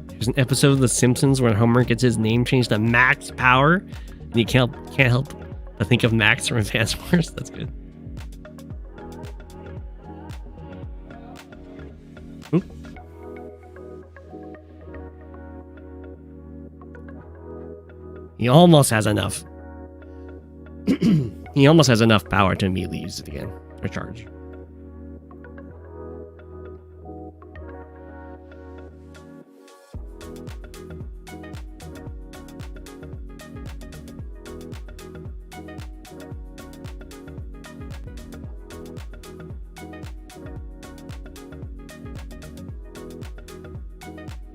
There's an episode of The Simpsons where Homer gets his name changed to Max Power, and you can't help but think of Max from Advance Wars. That's good. Oop. He almost has enough. He almost has enough power to immediately use it again, or charge.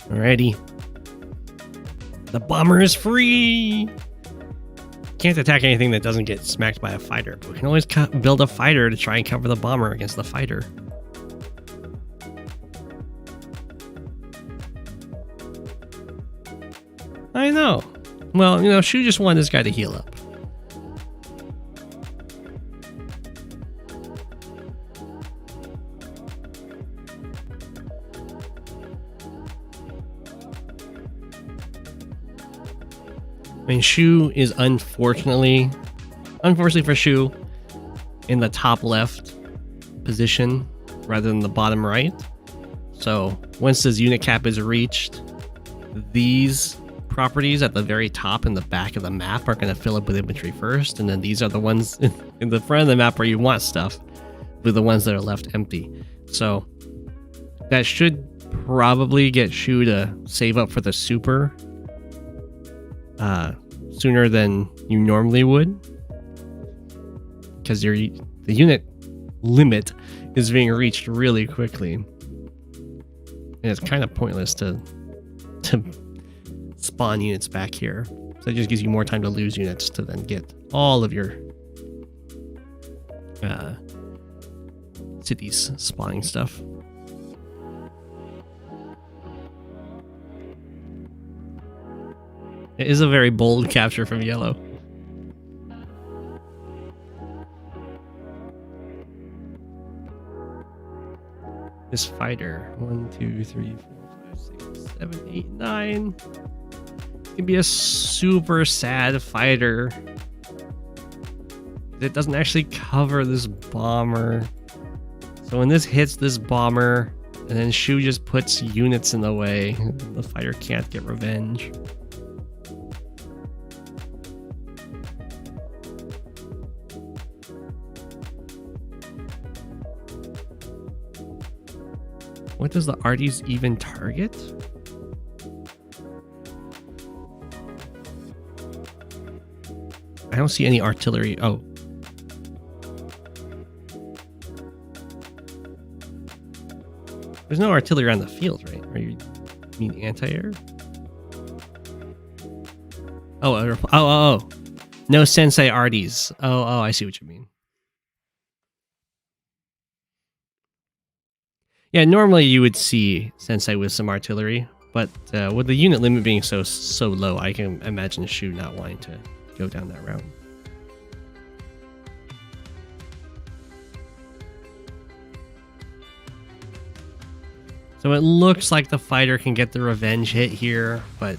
Alrighty. The bomber is free! Can't attack anything that doesn't get smacked by a fighter, but we can always build a fighter to try and cover the bomber against the fighter. I know. Well, you know, Shu just wanted this guy to heal up. I mean, Shu is unfortunately for Shu, in the top left position rather than the bottom right. So once this unit cap is reached, these properties at the very top and the back of the map are going to fill up with infantry first, and then these are the ones in the front of the map where you want stuff, with the ones that are left empty. So that should probably get Shu to save up for the super sooner than you normally would, because the unit limit is being reached really quickly, and it's kind of pointless to spawn units back here. So it just gives you more time to lose units to then get all of your cities spawning stuff. It is a very bold capture from yellow. This fighter, 1, 2, 3, 4, 5, 6, 7, 8, 9. It's gonna be a super sad fighter. It doesn't actually cover this bomber. So when this hits this bomber, and then Shu just puts units in the way, the fighter can't get revenge. What does the Arties even target? I don't see any artillery. Oh. There's no artillery on the field, right? Or you mean anti-air? Oh. No Sensei Arties. Oh, I see what you mean. Yeah, normally you would see Sensei with some artillery, but with the unit limit being so low, I can imagine Shu not wanting to go down that route. So it looks like the fighter can get the revenge hit here, but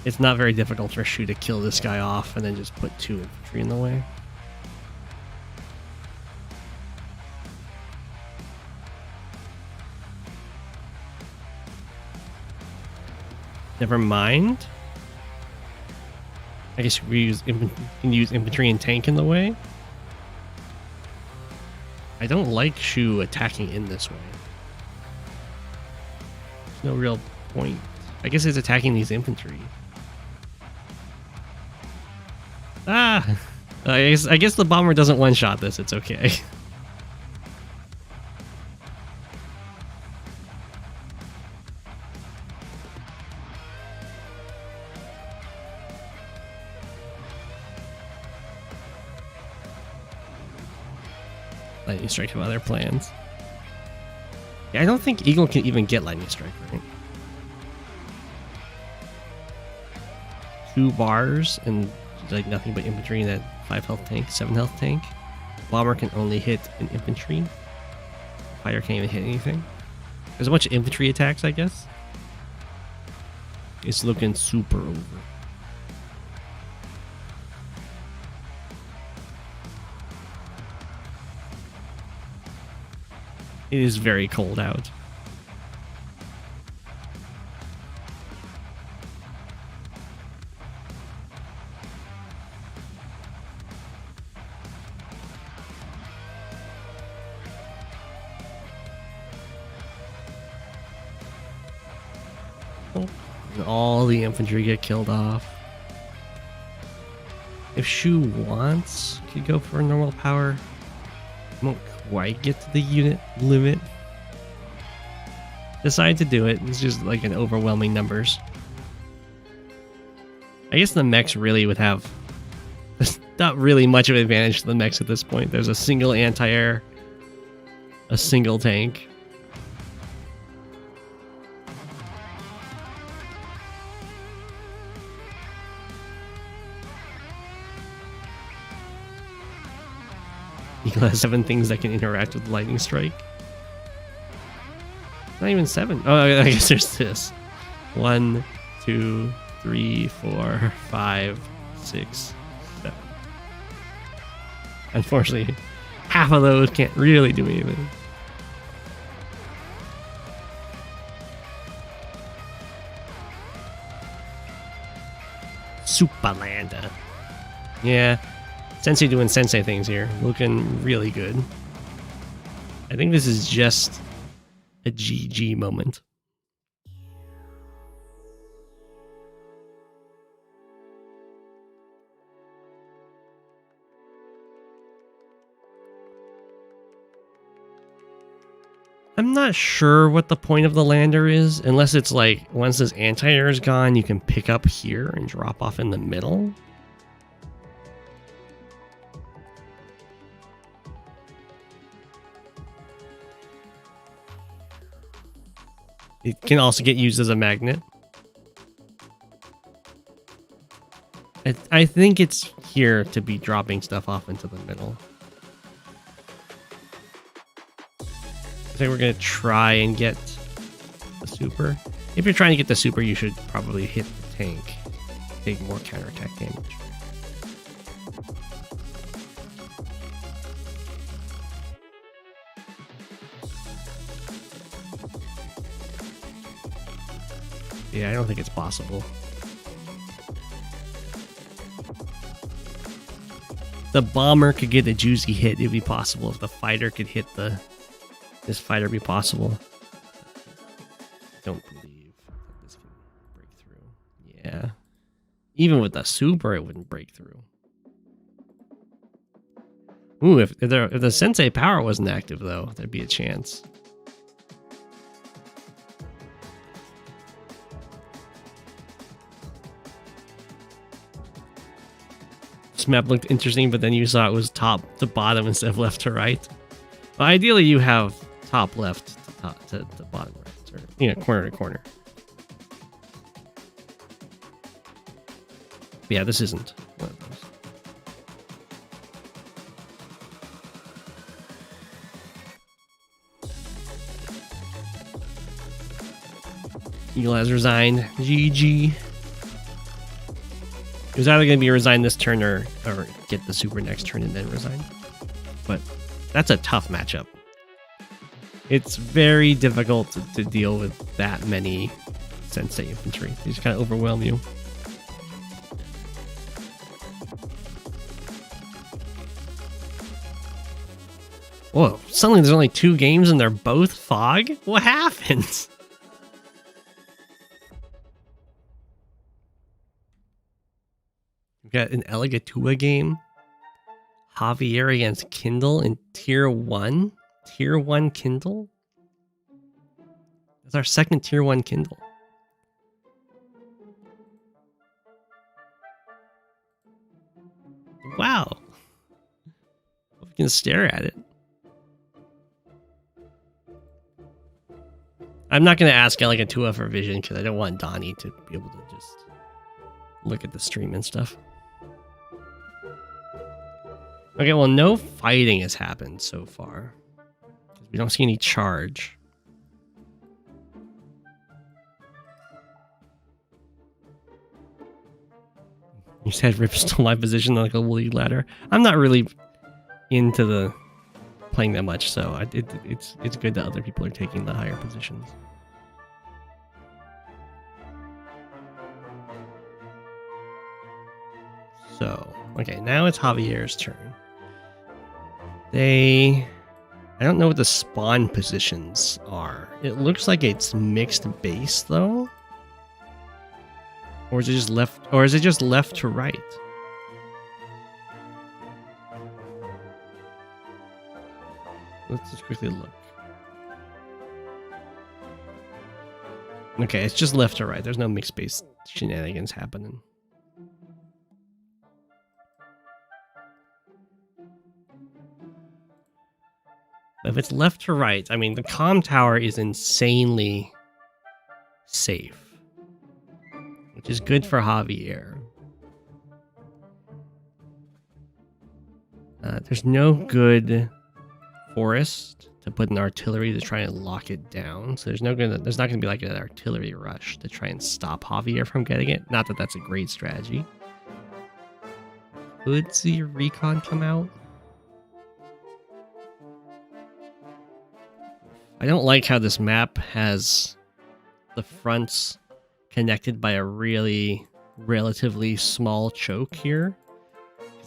it's not very difficult for Shu to kill this guy off and then just put 2 infantry in the way. Never mind. I guess we can use infantry and tank in the way. I don't like Shu attacking in this way. There's no real point. I guess it's attacking these infantry. I guess the bomber doesn't one-shot this. It's okay. lightning strike have other plans. Yeah, I don't think Eagle can even get lightning strike, right? 2 bars and like nothing but infantry in that 5 health tank, 7 health tank. Bomber can only hit an infantry. Fighter can't even hit anything. There's a bunch of infantry attacks, I guess. It's looking super over. It is very cold out. And all the infantry get killed off. If Shu wants, could go for normal power. Won't quite get to the unit limit. Decide to do it. It's just like an overwhelming numbers. I guess the mechs really would have not really much of an advantage to the mechs at this point. There's a single anti-air, a single tank. Eagle has 7 things that can interact with lightning strike. Not even 7. Oh, I guess there's this. 1, 2, 3, 4, 5, 6, 7. Unfortunately, half of those can't really do anything. Superlander. Yeah. Sensei doing sensei things here. Looking really good. I think this is just a GG moment. I'm not sure what the point of the lander is, unless it's like, once this anti-air is gone, you can pick up here and drop off in the middle. It can also get used as a magnet. I think it's here to be dropping stuff off into the middle. I think we're going to try and get the super. If you're trying to get the super, you should probably hit the tank. Take more counterattack damage. Yeah, I don't think it's possible. The bomber could get a juicy hit. It'd be possible if the fighter could hit the... This fighter be possible. Don't believe that this can break through. Yeah. Even with the super, it wouldn't break through. Ooh, if the sensei power wasn't active, though, there'd be a chance. This map looked interesting, but then you saw it was top to bottom instead of left to right. Well, ideally, you have top left to top to bottom right, or you know, corner to corner. But yeah, this isn't one of those. Eagle has resigned. GG. It was either going to be resign this turn or get the super next turn and then resign. But that's a tough matchup. It's very difficult to deal with that many sensei infantry. They just kind of overwhelm you. Whoa, suddenly there's only 2 games and they're both fog? What happened? We've got an Elegatua game. Javier against Kindle in Tier 1. Tier 1 Kindle? That's our second Tier 1 Kindle. Wow. We can stare at it. I'm not going to ask like a 2F for vision because I don't want Donnie to be able to just look at the stream and stuff. Okay, well, no fighting has happened so far. We don't see any charge. You said Rip stole my position like a woolly ladder. I'm not really into the playing that much, so it's good that other people are taking the higher positions. So, okay, now it's Javier's turn. I don't know what the spawn positions are. It looks like it's mixed base though. Or is it just left to right? Let's just quickly look. Okay, it's just left to right. There's no mixed base shenanigans happening. If it's left to right, I mean, the comm tower is insanely safe, which is good for Javier. There's no good forest to put an artillery to try and lock it down, so there's not gonna be like an artillery rush to try and stop Javier from getting it. Not that that's a great strategy. Could see recon come out. I don't like how this map has the fronts connected by a relatively small choke here.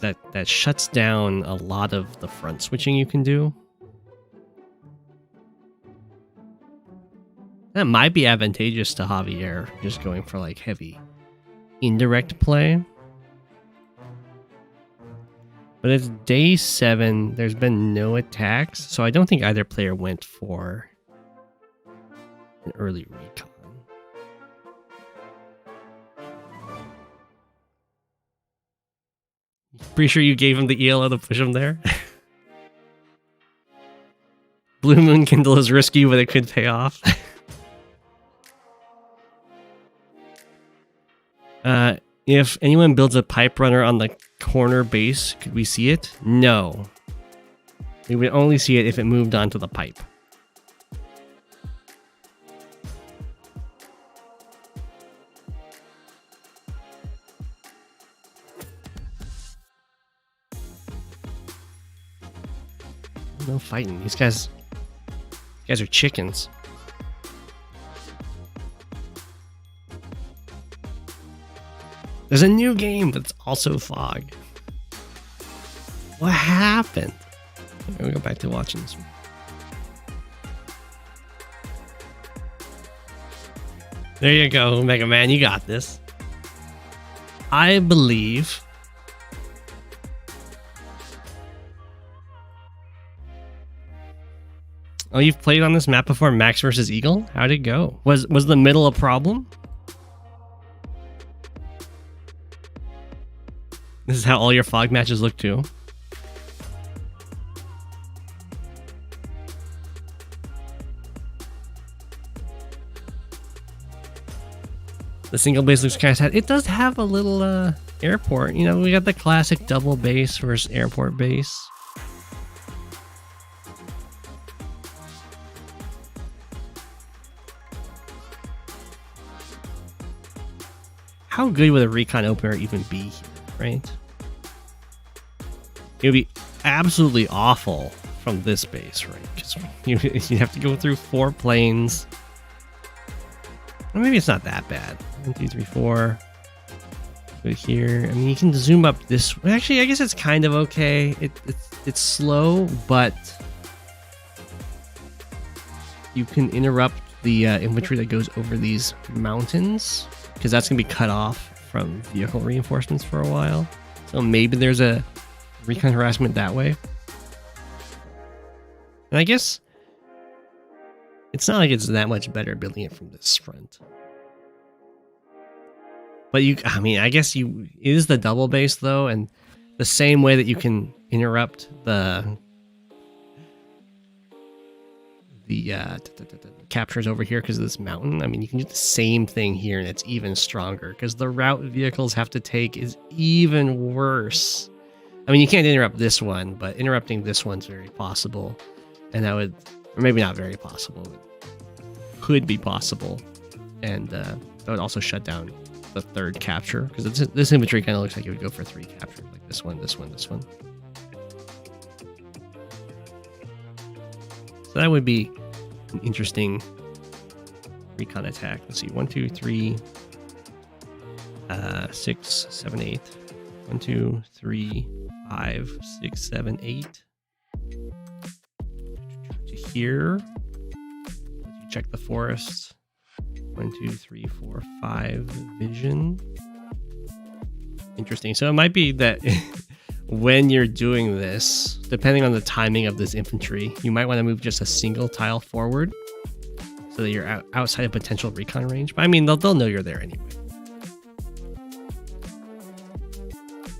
That shuts down a lot of the front switching you can do. That might be advantageous to Javier, just going for like heavy indirect play. But it's day 7. There's been no attacks, so I don't think either player went for an early recon. Pretty sure you gave him the ELO to push him there? Blue Moon Kindle is risky, but it could pay off. If anyone builds a pipe runner on the corner base, could we see it? No. We would only see it if it moved onto the pipe. No fighting. These guys are chickens. There's a new game, but it's also fog. What happened? Let me go back to watching this one. There you go, Mega Man. You got this. I believe. Oh, you've played on this map before, Max versus Eagle? How'd it go? Was the middle a problem? This is how all your fog matches look too. The single base looks kind of sad. It does have a little airport. You know, we got the classic double base versus airport base. How good would a recon opener even be here, right? It would be absolutely awful from this base, right? Because you have to go through 4 planes. Well, maybe it's not that bad. 1, 2, 3, 4. Go here. I mean, you can zoom up this. Actually, I guess it's kind of okay. It's slow, but you can interrupt the infantry that goes over these mountains, because that's going to be cut off from vehicle reinforcements for a while. So maybe there's a recon harassment that way. And I guess it's not like it's that much better building it from this front. But I mean, I guess it is the double base though, and the same way that you can interrupt the the captures over here because of this mountain. I mean, you can do the same thing here, and it's even stronger because the route vehicles have to take is even worse. I mean, you can't interrupt this one, but interrupting this one's very possible, and that would, or maybe not very possible, but could be possible, and that would also shut down the third capture because this infantry kind of looks like it would go for 3 captures, like this one, this one, this one. So that would be an interesting recon attack. Let's see, 1, 2, 3, 6, 7, 8. 1, 2, 3, 5, 6, 7, 8. To here. You check the forest. 1, 2, 3, 4, 5. Vision. Interesting. So it might be that when you're doing this, depending on the timing of this infantry, you might want to move just a single tile forward so that you're outside of potential recon range. But I mean, they'll know you're there anyway.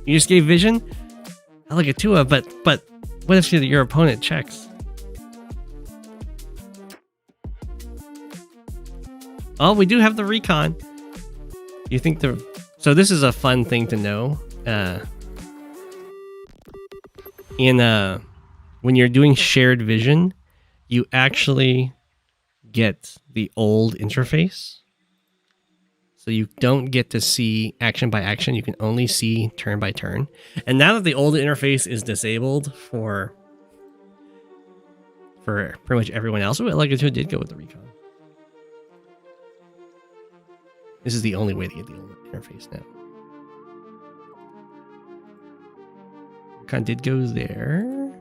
You just gave vision? I like it too, but what if your opponent checks? Oh, we do have the recon. You think so this is a fun thing to know. When you're doing shared vision, you actually get the old interface. So you don't get to see action by action. You can only see turn by turn. And now that the old interface is disabled for pretty much everyone else, like it did go with the recon. This is the only way to get the old interface now. Recon did go there.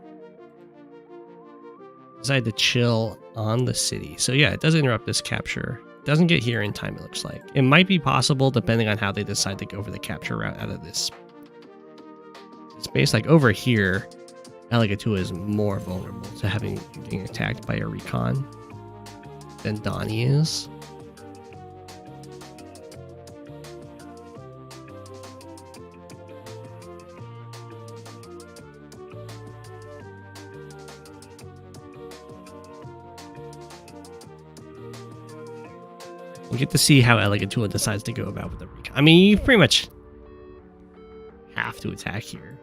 Decided to chill on the city. So yeah, it does interrupt this capture. Doesn't get here in time, it looks like. It might be possible depending on how they decide to go for the capture route out of this space. Like over here, Alligatua is more vulnerable to being attacked by a recon than Donnie is. You get to see how Alligatua decides to go about with the recon. I mean, you pretty much have to attack here.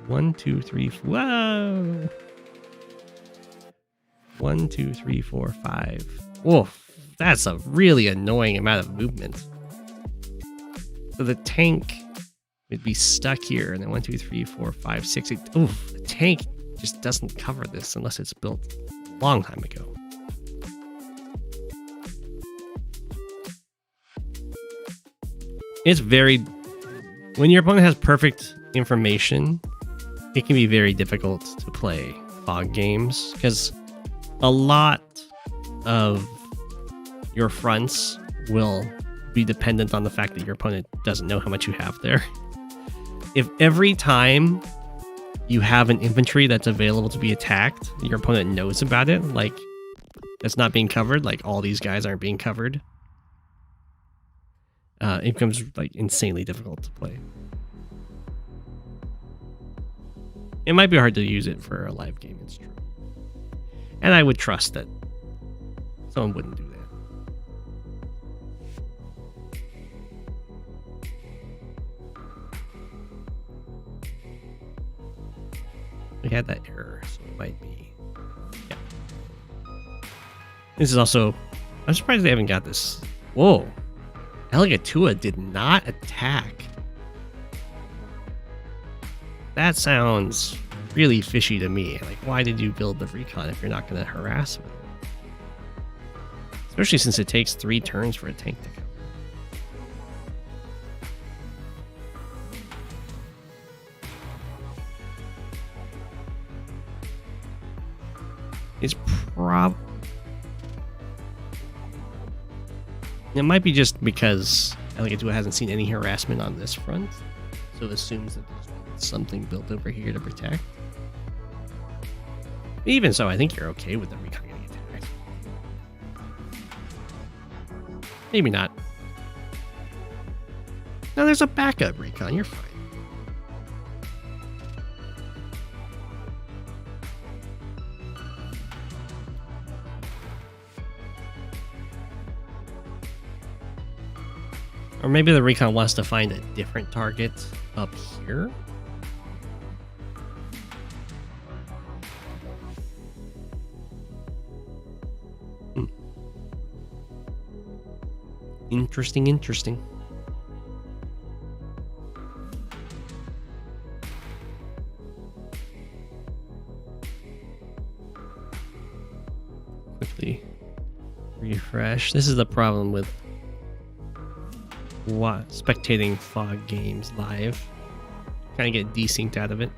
1, 2, 3, 4. Whoa! 1, 2, 3, 4, 5. Whoa, that's a really annoying amount of movement. So the tank would be stuck here, and then 1, 2, 3, 4, 5, 6, 8. Oof, the tank just doesn't cover this unless it's built a long time ago. It's when your opponent has perfect information, it can be very difficult to play fog games because a lot of your fronts will be dependent on the fact that your opponent doesn't know how much you have there. If every time you have an infantry that's available to be attacked, your opponent knows about it, like that's not being covered, like all these guys aren't being covered, it becomes like insanely difficult to play. It might be hard to use it for a live game, it's true. And I would trust that someone wouldn't do that. We had that error, so it might be. Yeah. This is also, I'm surprised they haven't got this. Whoa. Alligatua did not attack. That sounds really fishy to me. Like, why did you build the recon if you're not going to harass with it? Especially since it takes 3 turns for a tank to come. It's it might be just because Alligatua hasn't seen any harassment on this front, so it assumes that there's something built over here to protect. Even so, I think you're okay with the recon getting attacked. Maybe not. No, there's a backup recon, you're fine. Or maybe the recon wants to find a different target up here. Interesting, interesting. Quickly refresh. This is the problem with spectating fog games live. Kind of get desynced out of it.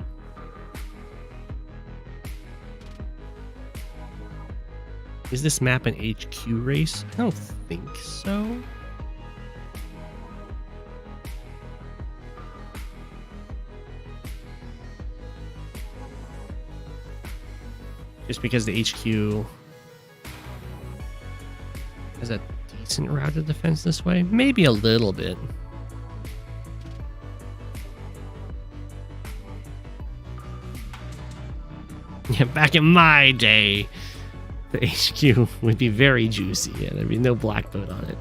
Is this map an HQ race? I don't think so. Just because the HQ has a decent route of defense this way. Maybe a little bit. Yeah, back in my day, the HQ would be very juicy. Yeah, there'd be no black boat on it.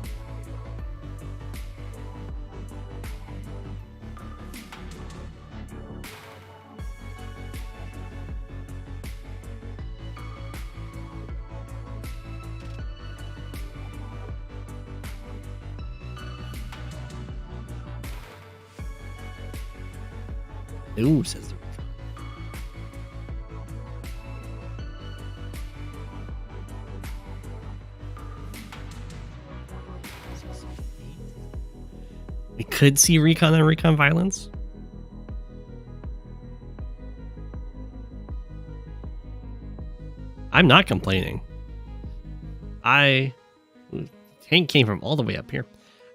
Ooh, says the recon. We could see recon on recon violence. I'm not complaining. Tank came from all the way up here.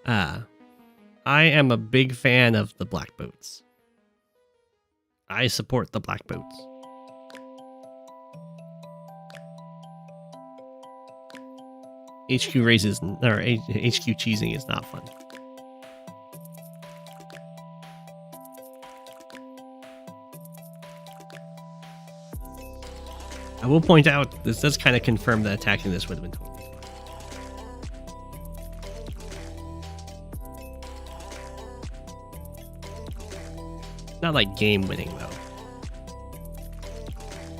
I am a big fan of the black boats. I support the black boats. HQ races or HQ cheesing is not fun. I will point out this does kind of confirm that attacking this would have been totally fine. Not like game winning though,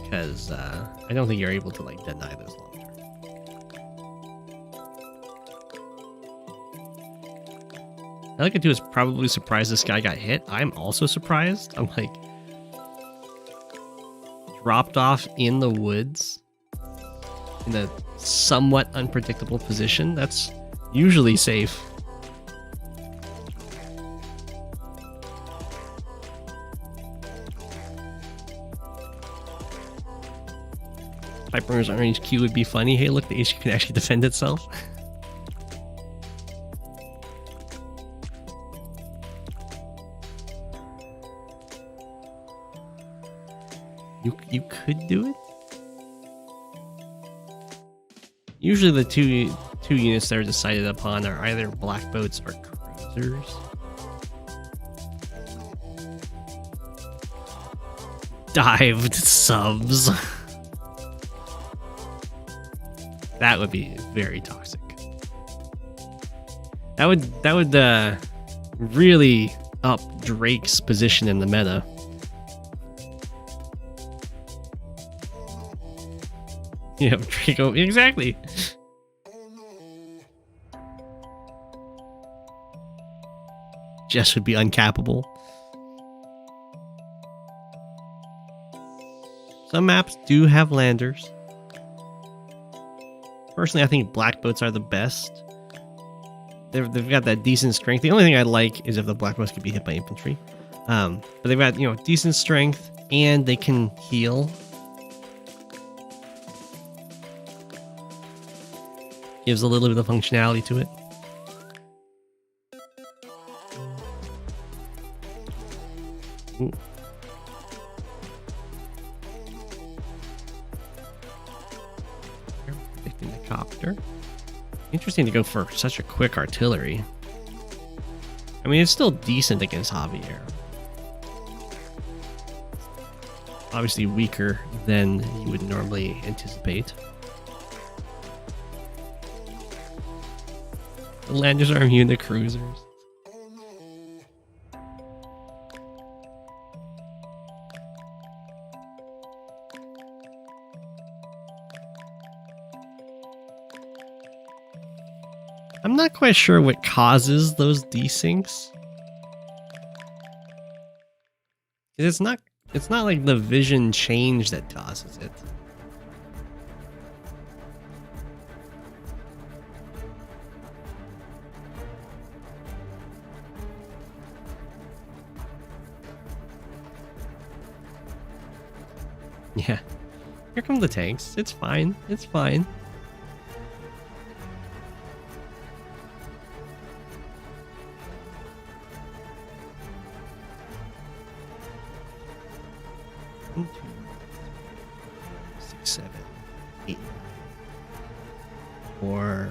because I don't think you're able to like deny those long term. I like it too is probably surprised this guy got hit. I'm also surprised. I'm like dropped off in the woods in a somewhat unpredictable position. That's usually safe. Piperunners on HQ would be funny. Hey, look, the HQ can actually defend itself. You could do it. Usually the two units that are decided upon are either black boats or cruisers. Dived subs. That would be very toxic. That would really up Drake's position in the meta. Yeah, Draco, exactly. Jess would be uncappable. Some maps do have landers. Personally, I think black boats are the best. They've got that decent strength. The only thing I like is if the black boats can be hit by infantry. But they've got, decent strength and they can heal. Gives a little bit of functionality to it. Ooh. Predicting the copter. Interesting to go for such a quick artillery. I mean, it's still decent against Javier. Obviously weaker than you would normally anticipate. The landers are immune to cruisers. I'm not quite sure what causes those desyncs. It's not like the vision change that causes it. Yeah. Here come the tanks. It's fine. It's fine. One, 2, 6, 7, 8, 4.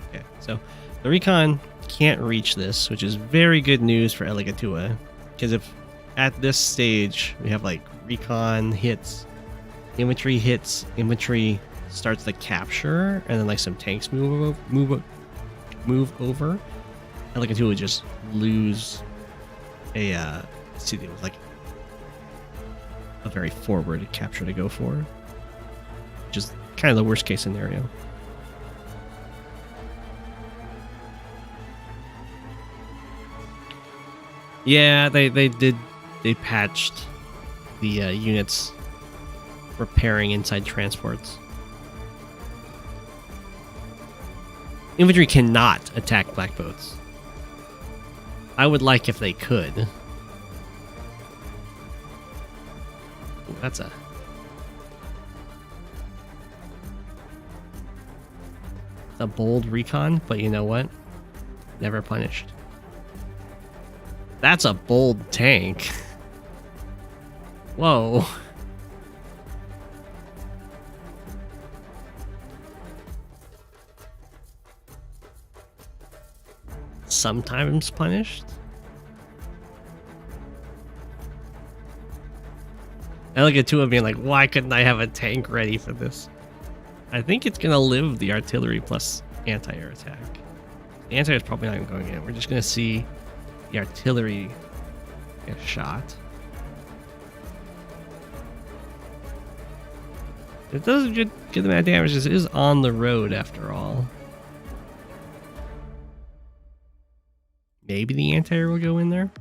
Okay, so the recon can't reach this, which is very good news for Elegatua, because if at this stage we have like recon hits, infantry starts the capture, and then like some tanks move over, Elegatua would just lose a city with like a very forward capture to go for, which is kind of the worst case scenario. Yeah, they patched the units repairing inside transports. Infantry cannot attack black boats. I would like if they could. Ooh, that's a bold recon, but you know what? Never punished. That's a bold tank. Whoa. Sometimes punished. I look at two of being like, why couldn't I have a tank ready for this? I think it's gonna live the artillery plus anti-air attack. The anti-air is probably not even going in. We're just gonna see the artillery get shot. It does get the mad damage. It is on the road after all. Maybe the anti-air will go in there.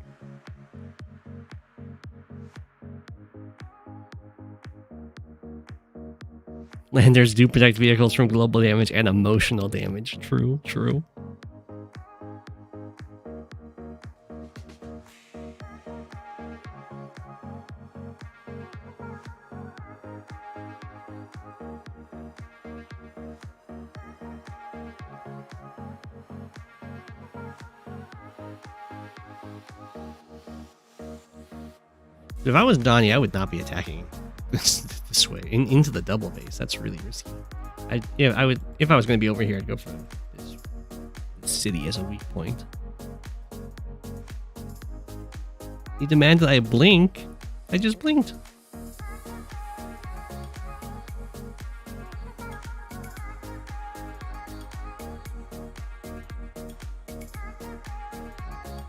Landers do protect vehicles from global damage and emotional damage. True, true. If I was Donnie, I would not be attacking this way into the double base. That's really risky. I would, if I was going to be over here, I'd go for this city as a weak point. He demanded I blink. I just blinked.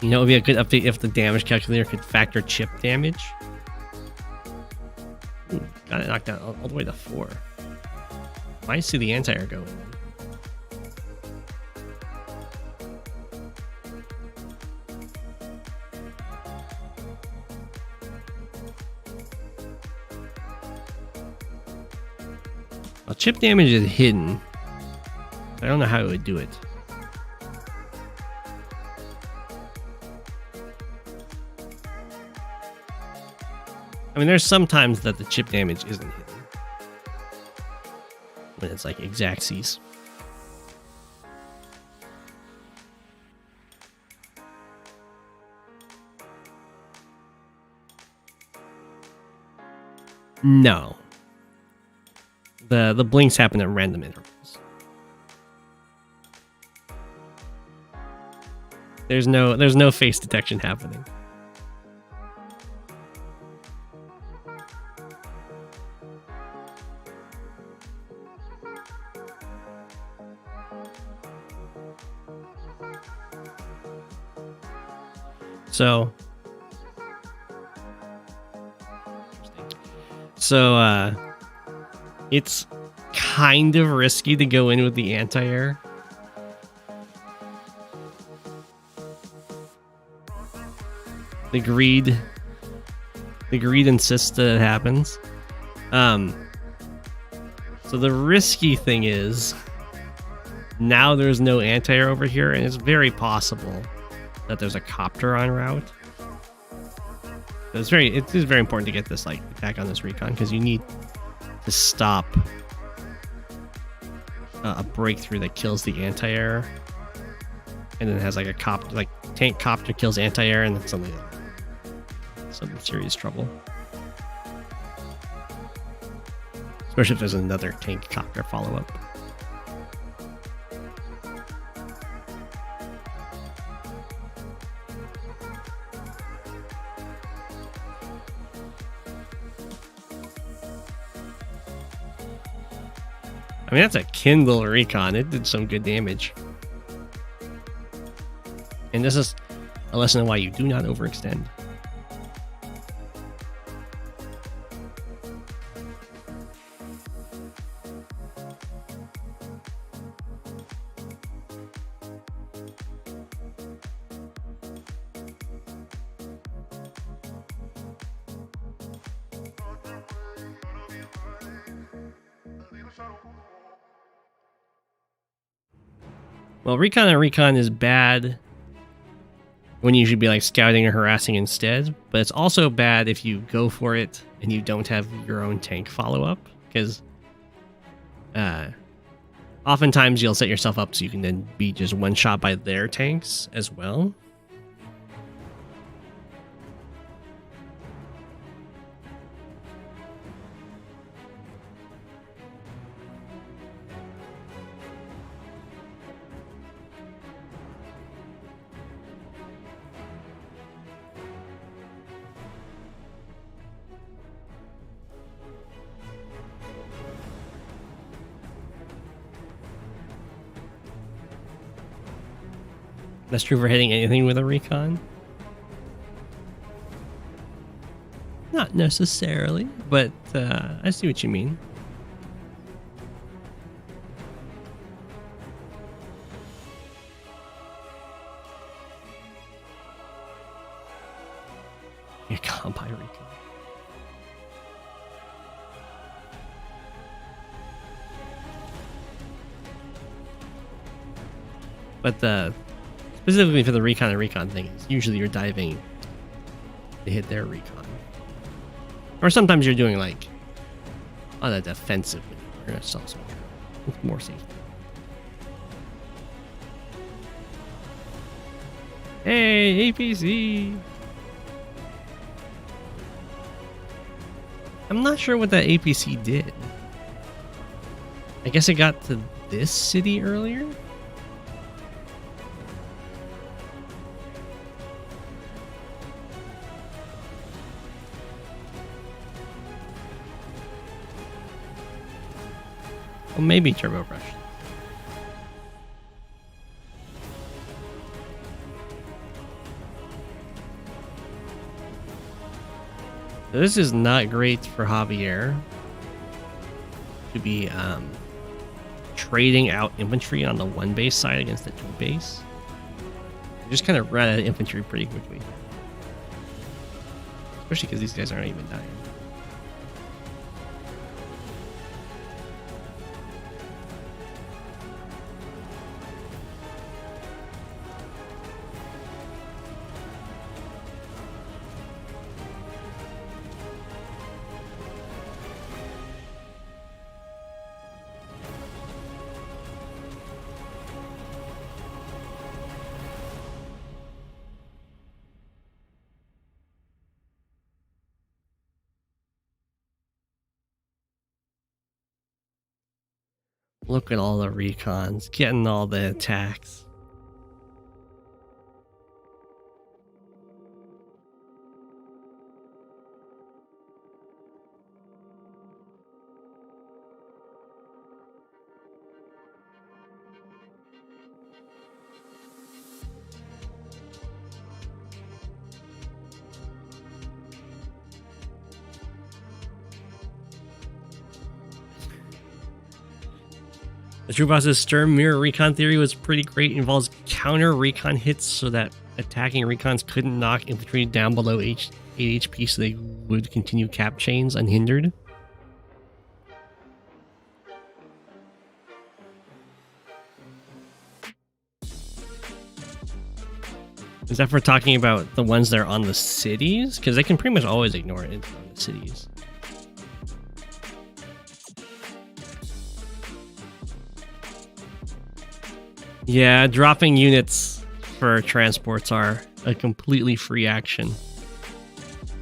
You know, it would be a good update if the damage calculator could factor chip damage. Ooh, got it knocked down all the way to 4. Why see the anti-air go in? Well, chip damage is hidden. I don't know how it would do it. I mean, there's sometimes that the chip damage isn't hidden. When it's like exactsies. No. The blinks happen at random intervals. There's no face detection happening. So it's kind of risky to go in with the anti-air. The greed insists that it happens. So the risky thing is now there's no anti-air over here, and it's very possible that there's a copter en route. So it is very important to get this like attack on this recon, because you need to stop a breakthrough that kills the anti-air, and then it has like a copter, like tank copter kills anti-air, and then suddenly some serious trouble. Especially if there's another tank copter follow-up. I mean, that's a Kindle recon. It did some good damage. And this is a lesson on why you do not overextend. Well, recon and recon is bad when you should be like scouting or harassing instead, but it's also bad if you go for it and you don't have your own tank follow up, because oftentimes you'll set yourself up so you can then be just one shot by their tanks as well. That's true for hitting anything with a recon. Not necessarily, but I see what you mean. You can't buy recon. But specifically for the recon and recon thing, usually you're diving to hit their recon. Or sometimes you're doing like on a defensively. You're gonna sell somewhere with more safety. Hey, APC! I'm not sure what that APC did. I guess it got to this city earlier? Well, maybe Turbo Rush. So this is not great for Javier to be trading out infantry on the one base side against the two base. You just kind of run out of infantry pretty quickly. Especially because these guys aren't even dying. Look at all the recons, getting all the attacks. The True Boss's Sturm Mirror Recon theory was pretty great. It involves counter recon hits so that attacking recons couldn't knock infantry down below 8 HP so they would continue cap chains unhindered. Is that for talking about the ones that are on the cities? Because they can pretty much always ignore it on the cities. Yeah, dropping units for transports are a completely free action.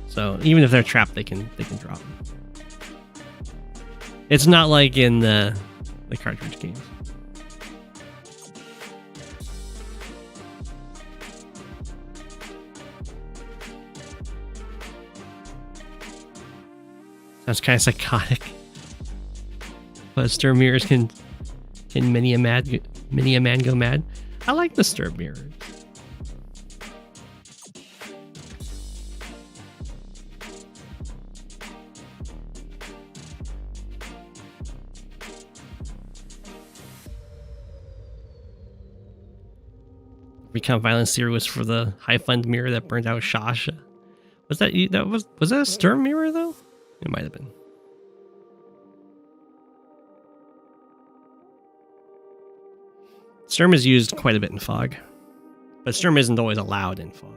So even if they're trapped, they can drop them. It's not like in the cartridge games. Sounds kind of psychotic. But stir mirrors can many a man go mad. I like the stir mirrors. Recon Violence theory was for the high fund mirror that burned out Shasha. Was that a sturm mirror though? It might have been. Sturm is used quite a bit in fog, but sturm isn't always allowed in fog.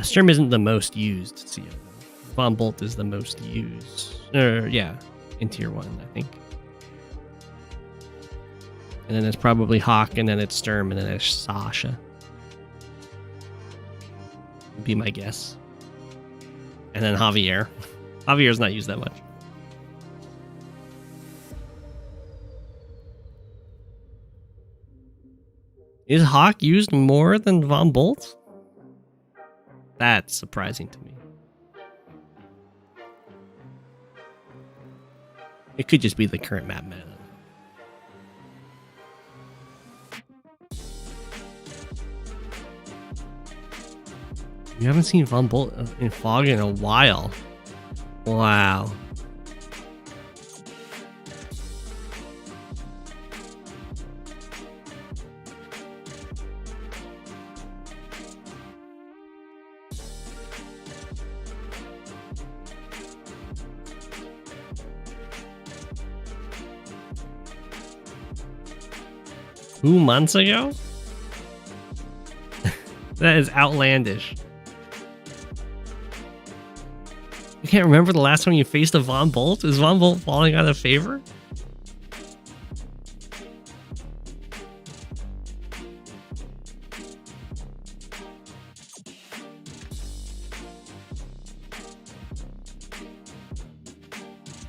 Sturm isn't the most used CO. Von Bolt is the most used. Yeah, in tier 1, I think. And then it's probably Hawk, and then it's Sturm, and then it's Sasha. Would be my guess. And then Javier. Javier's not used that much. Is Hawk used more than Von Bolt? That's surprising to me. It could just be the current map meta. You haven't seen Von Bolt in fog in a while. Wow. Two months ago? That is outlandish. You can't remember the last time you faced a Von Bolt? Is Von Bolt falling out of favor?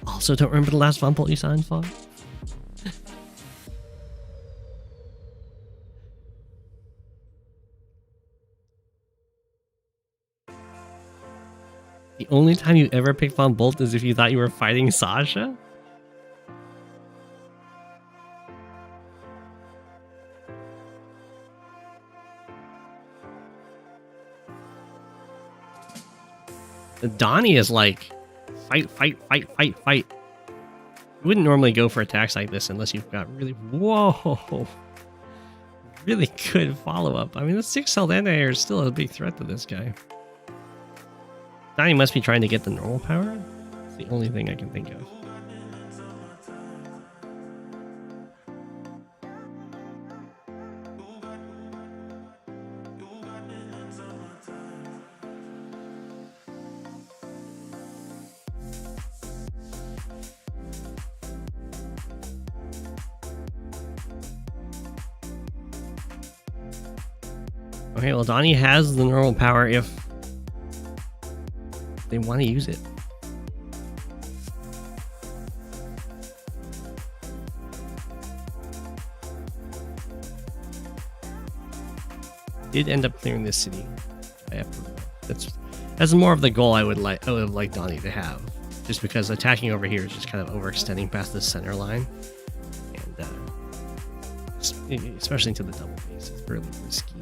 Also, don't remember the last Von Bolt you saw in fog? The only time you ever picked Von Bolt is if you thought you were fighting Sasha? Donnie is like, fight, fight, fight, fight, fight. You wouldn't normally go for attacks like this unless you've got really, whoa, really good follow-up. I mean, the 6 held anti-air is still a big threat to this guy. Donnie must be trying to get the normal power. It's the only thing I can think of. Okay, well, Donnie has the normal power if they want to use it. Did end up clearing this city. I approve. That's more of the goal I would have liked Donnie to have, just because attacking over here is just kind of overextending past the center line, and especially into the double base, it's really risky.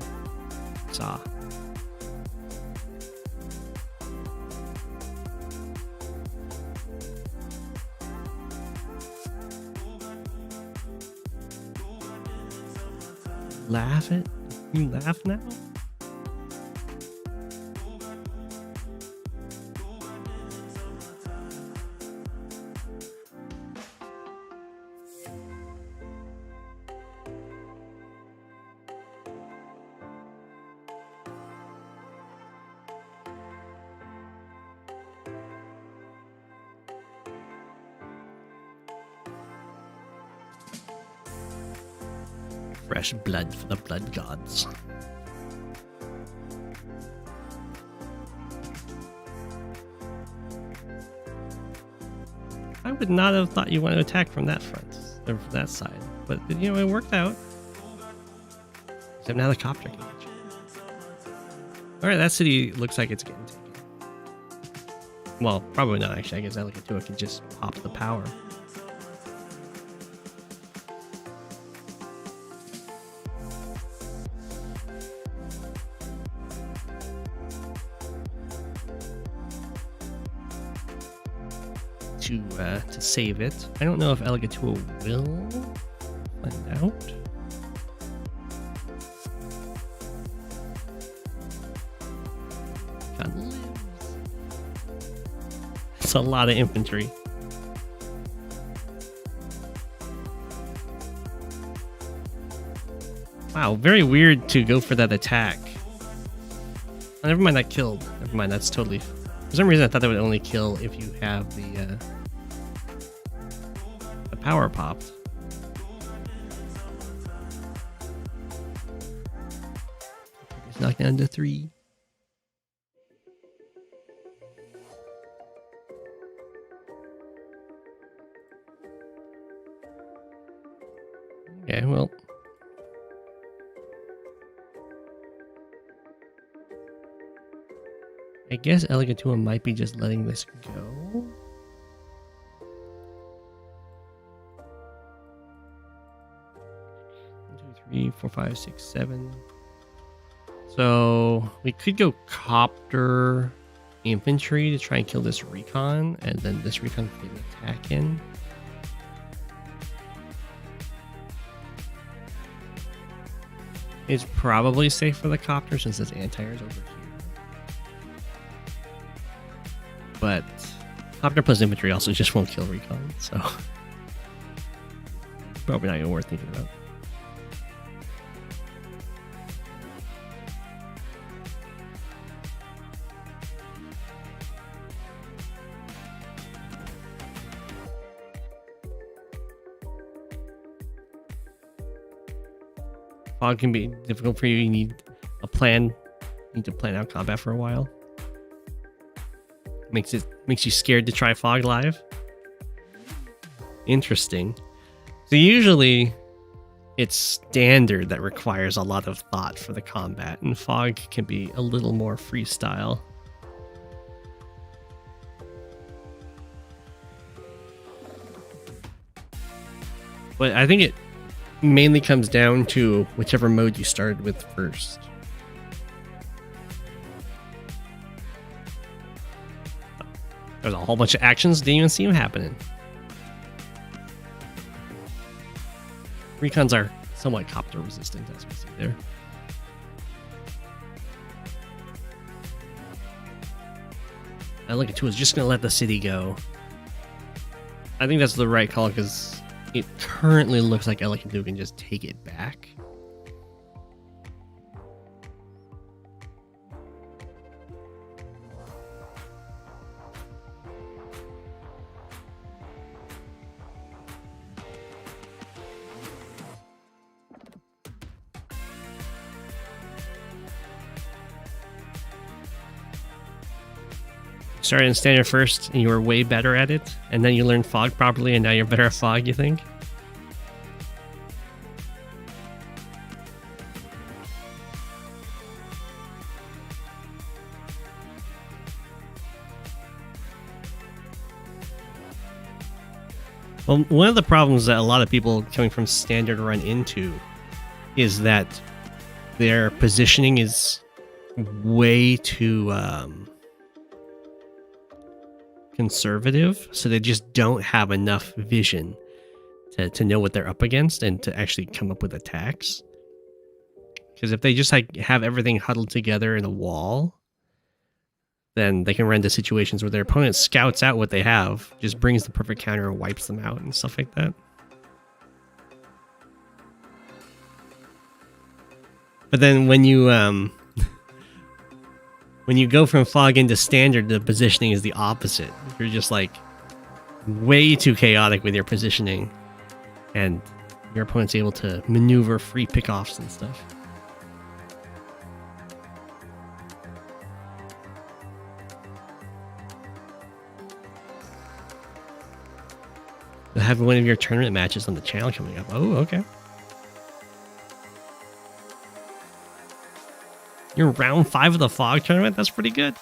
laugh it? You laugh now? Fresh blood for the blood gods. I would not have thought you wanted to attack from that front, or from that side, but you know, it worked out. Except now the copter can get you. Alright, that city looks like it's getting taken. Well, probably not actually. I guess Alakatua can just pop the power. To save it. I don't know if Alakatua will find out. God lives. It's a lot of infantry. Wow, very weird to go for that attack. Oh, never mind, that killed. Never mind, that's totally... For some reason, I thought that would only kill if you have the power popped. It's knocked down to 3. Okay, well. I guess Alakatua might be just letting this go. Three, 4, 5, 6, 7. So we could go copter infantry to try and kill this recon, and then this recon can get an attack in. It's probably safe for the copter since this anti-air is over here. But copter plus infantry also just won't kill recon, so probably not even worth thinking about. Fog can be difficult for you. You need a plan. You need to plan out combat for a while. Makes you scared to try Fog live. Interesting. So usually it's standard that requires a lot of thought for the combat, and Fog can be a little more freestyle. But I think it mainly comes down to whichever mode you started with first. There's a whole bunch of actions, didn't even see them happening. Recons are somewhat copter resistant, as we see there. Alakatua is just going to let the city go. I think that's the right call because it currently looks like Alakatua can just take it back. Started in standard first and you were way better at it, and then you learned Fog properly and now you're better at Fog, you think? Well, one of the problems that a lot of people coming from standard run into is that their positioning is way too conservative, so they just don't have enough vision to know what they're up against and to actually come up with attacks. Because if they just like have everything huddled together in a wall, then they can run into situations where their opponent scouts out what they have, just brings the perfect counter and wipes them out and stuff like that. But then when you go from fog into standard, the positioning is the opposite. You're just like way too chaotic with your positioning, and your opponent's able to maneuver free pickoffs and stuff. You'll have one of your tournament matches on the channel coming up. Oh, okay. You're in round 5 of the Fog tournament? That's pretty good.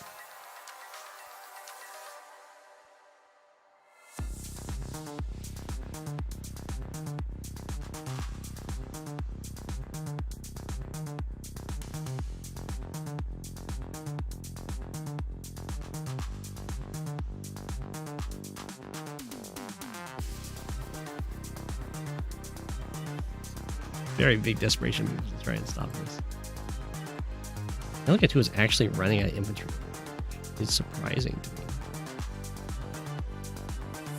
Very big desperation move to try and stop this. Elegant 2 is actually running out of inventory. It's surprising to me.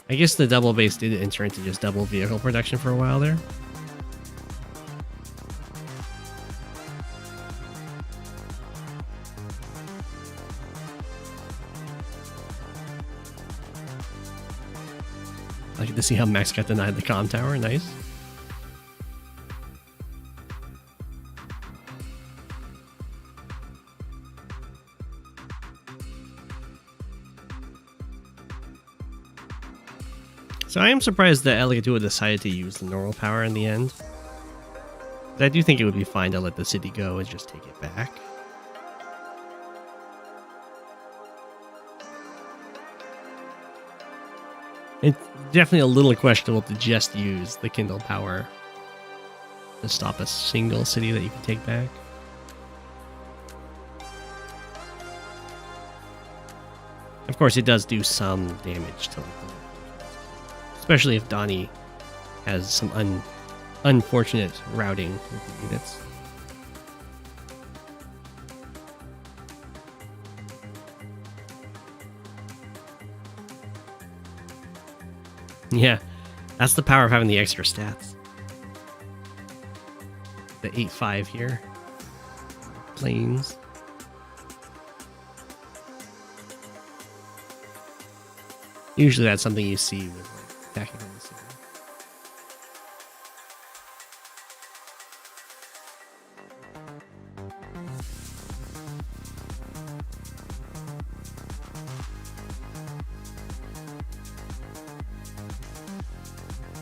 I guess the double base did enter into just double vehicle production for a while there. I get to see how Max got denied the comm tower. Nice. So I am surprised that Elegant 2 decided to use the normal power in the end. But I do think it would be fine to let the city go and just take it back. It's definitely a little questionable to just use the Kindle power to stop a single city that you can take back. Of course, it does do some damage to them. Especially if Donnie has some unfortunate routing with the units. Yeah, that's the power of having the extra stats. The 8-5 here. Planes. Usually that's something you see with attacking from the city.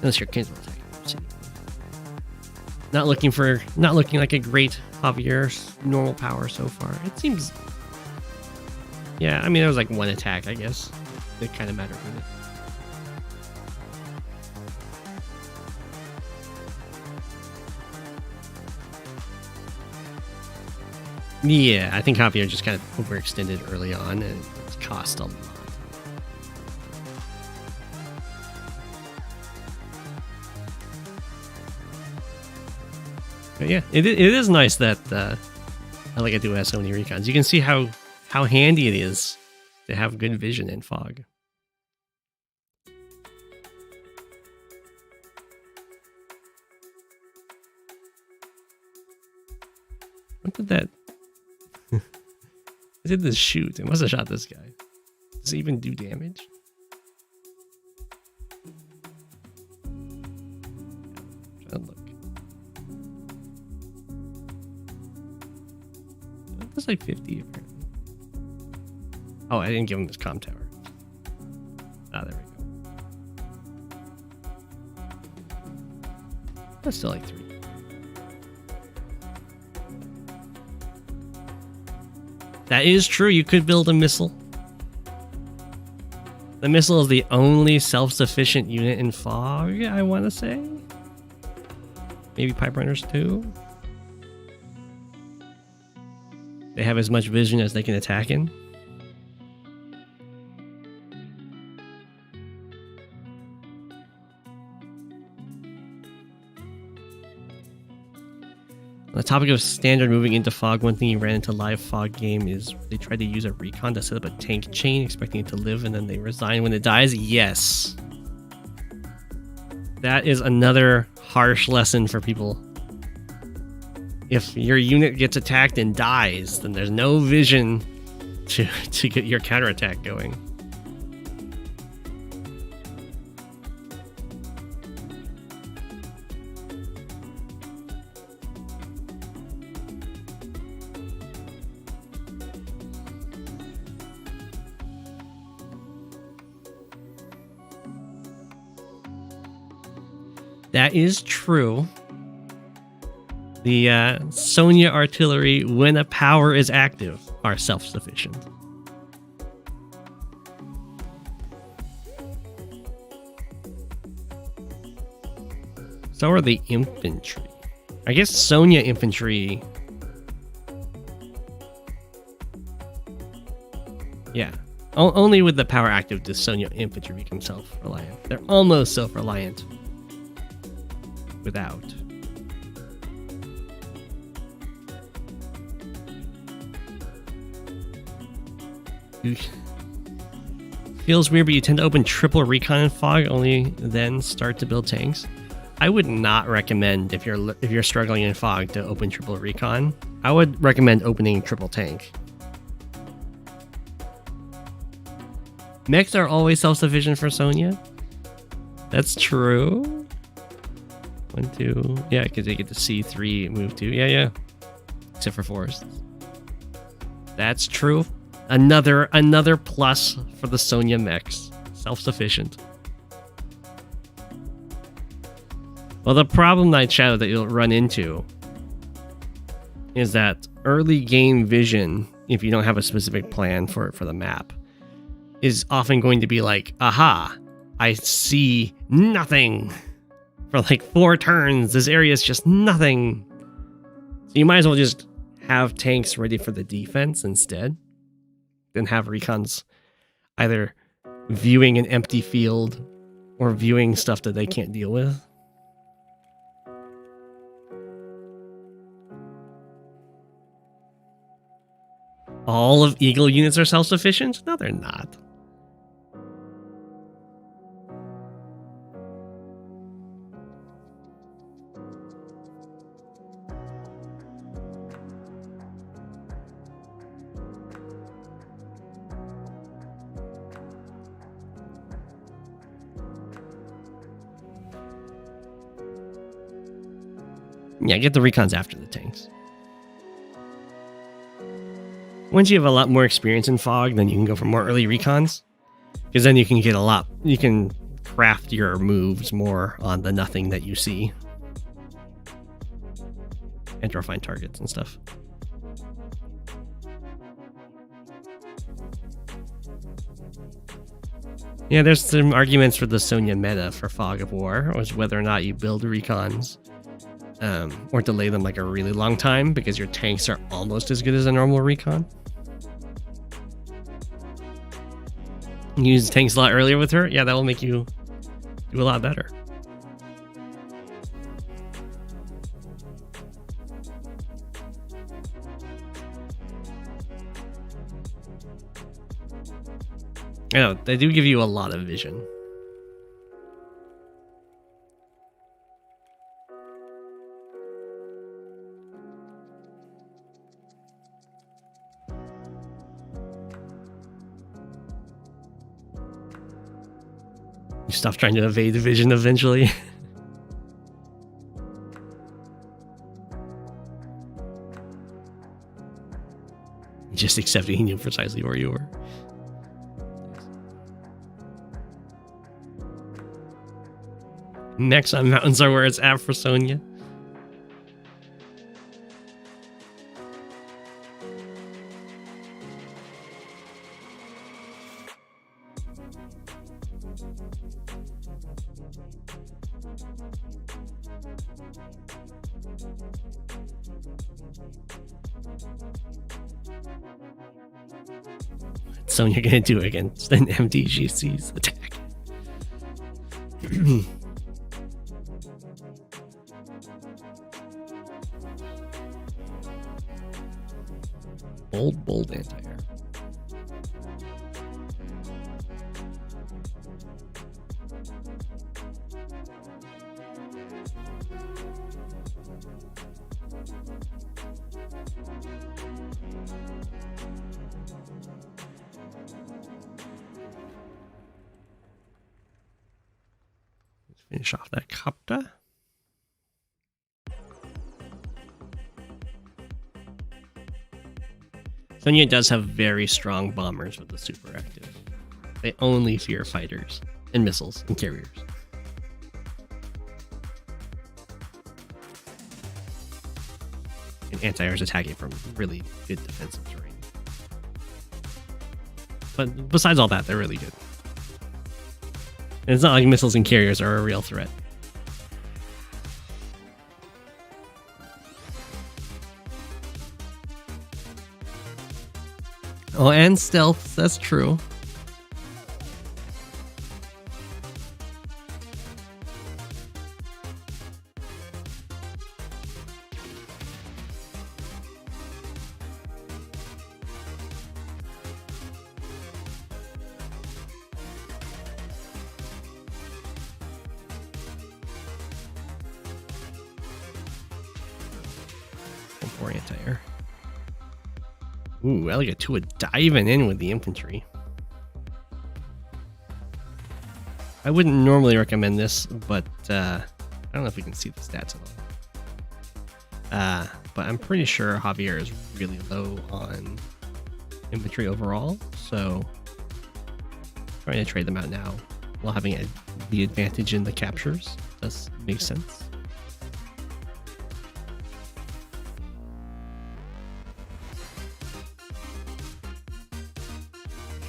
Unless your kids will attack from the city. Not looking like a great Javier's normal power so far. It seems. Yeah, I mean, there was like one attack, I guess. It kind of mattered with it. Yeah, I think Javier just kind of overextended early on, and it's cost a lot. But yeah, it is nice that Elegant 2 has so many recons. You can see how handy it is to have good vision in fog. What did that? I did this shoot. It must have shot this guy. Does it even do damage? Try to look. It was like 50 apparently. Oh, I didn't give him his comm tower. Ah, there we go. That's still like 3. That is true. You could build a missile. The missile is the only self-sufficient unit in fog, I want to say. Maybe pipe runners too. They have as much vision as they can attack in. On the topic of standard moving into fog, one thing you ran into live fog game is they tried to use a recon to set up a tank chain, expecting it to live, and then they resign when it dies. Yes. That is another harsh lesson for people. If your unit gets attacked and dies, then there's no vision to get your counterattack going. That is true. The Sonya artillery, when a power is active, are self-sufficient. So are the infantry. I guess Sonya infantry... Yeah. Only with the power active does Sonya infantry become self-reliant. They're almost self-reliant without. Feels weird, but you tend to open triple recon in fog, only then start to build tanks. I would not recommend, if you're struggling in fog, to open triple recon. I would recommend opening triple tank. Mechs are always self-sufficient for Sonya. That's true. 1, 2. Yeah, because they get to C3, move 2. Yeah. Except for forests. That's true. Another plus for the Sonya mechs. Self-sufficient. Well, the problem, Night Shadow, that you'll run into is that early game vision, if you don't have a specific plan for the map, is often going to be like, aha, I see nothing. For like 4 turns, this area is just nothing. So you might as well just have tanks ready for the defense instead. Then have recons either viewing an empty field or viewing stuff that they can't deal with. All of Eagle units are self-sufficient? No, they're not. Yeah, get the recons after the tanks. Once you have a lot more experience in fog, then you can go for more early recons. Because then you can get you can craft your moves more on the nothing that you see. And draw find targets and stuff. Yeah, there's some arguments for the Sonya meta for Fog of War, was whether or not you build recons. Or delay them like a really long time because your tanks are almost as good as a normal recon. Use tanks a lot earlier with her. Yeah, that will make you do a lot better. I know, they do give you a lot of vision. You stop trying to evade the vision eventually. Just accepting he knew precisely where you were. Next on mountains are where it's at for Sonya. What's Sonya gonna do against an MDGC's attack? bold anti-air. Let's finish off that copter. Sonya does have very strong bombers with the super active. They only fear fighters and missiles and carriers. And anti-air's attacking from really good defensive terrain. But besides all that, they're really good. And it's not like missiles and carriers are a real threat. Oh, and stealth, that's true. More anti-air. Ooh, Elegant 2 diving in with the infantry. I wouldn't normally recommend this, but I don't know if we can see the stats at all. But I'm pretty sure Javier is really low on infantry overall, so trying to trade them out now while having the advantage in the captures does make sense.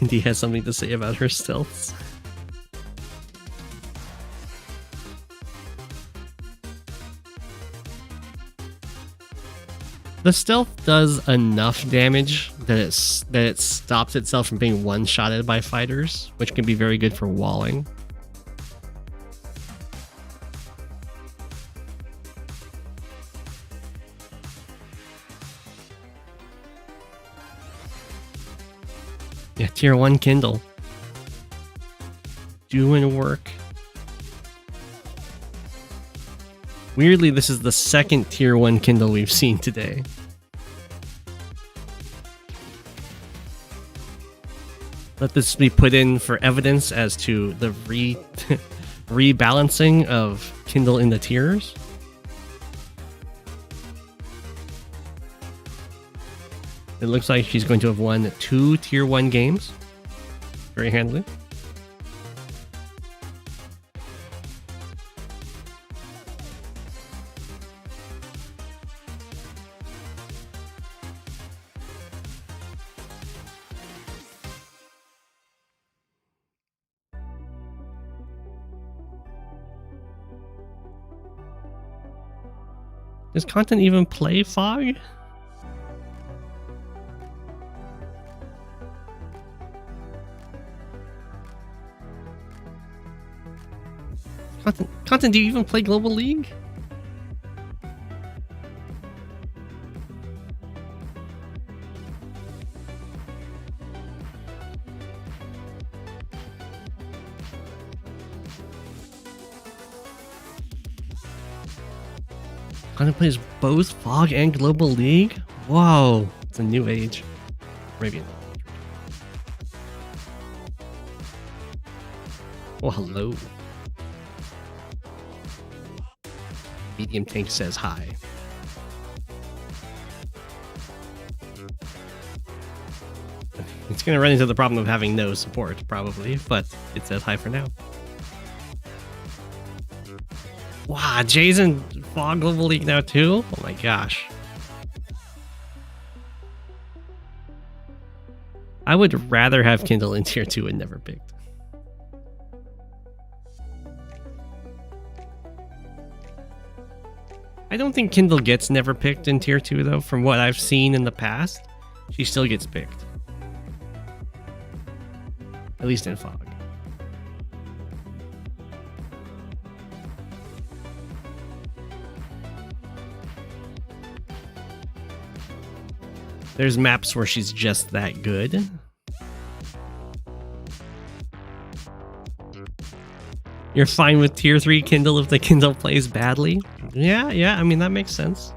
Indy has something to say about her stealths. The stealth does enough damage that it stops itself from being one-shotted by fighters, which can be very good for walling. Yeah, tier 1 Kindle. Doing work. Weirdly, this is the second tier 1 Kindle we've seen today. Let this be put in for evidence as to the rebalancing of Kindle in the tiers. It looks like she's going to have won 2 tier 1 games. Very handily. Does content even play Fog? Content, do you even play Global League? Content plays both Fog and Global League? Whoa, it's a new age. Maybe. Oh, hello. Medium Tank says hi. It's going to run into the problem of having no support, probably, but it says hi for now. Wow, Jay's in Fog Global League now too? Oh my gosh. I would rather have Kindle in tier 2 and never picked. I don't think Kindle gets never picked in tier 2 though. From what I've seen in the past, she still gets picked. At least in Fog. There's maps where she's just that good. You're fine with tier 3 Kindle if the Kindle plays badly? Yeah, I mean, that makes sense.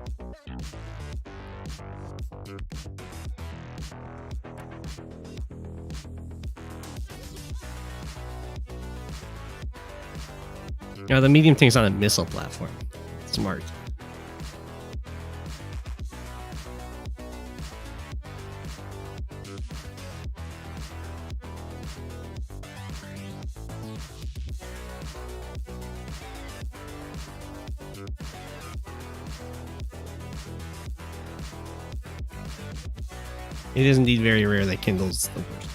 Now, the medium tank's on a missile platform. Smart. It is indeed very rare that Kindle's the worst.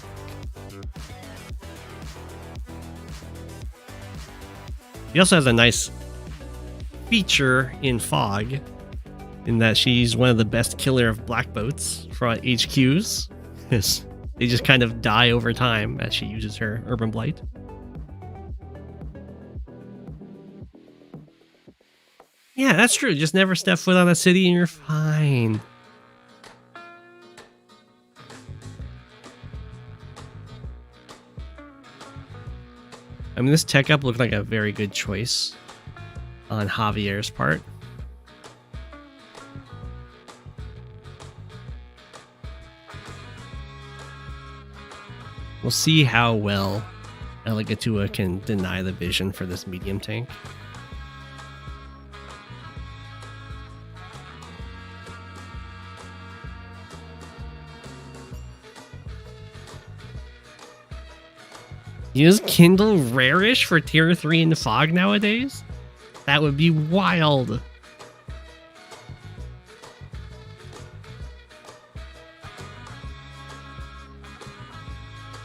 He also has a nice feature in Fog, in that she's one of the best killer of black boats for HQs. Yes, they just kind of die over time as she uses her Urban Blight. Yeah, that's true. Just never step foot on a city and you're fine. I mean, this tech up looked like a very good choice on Javier's part. We'll see how well Eligatua can deny the vision for this medium tank. Is Kindle rarish for tier 3 in Fog nowadays? That would be wild.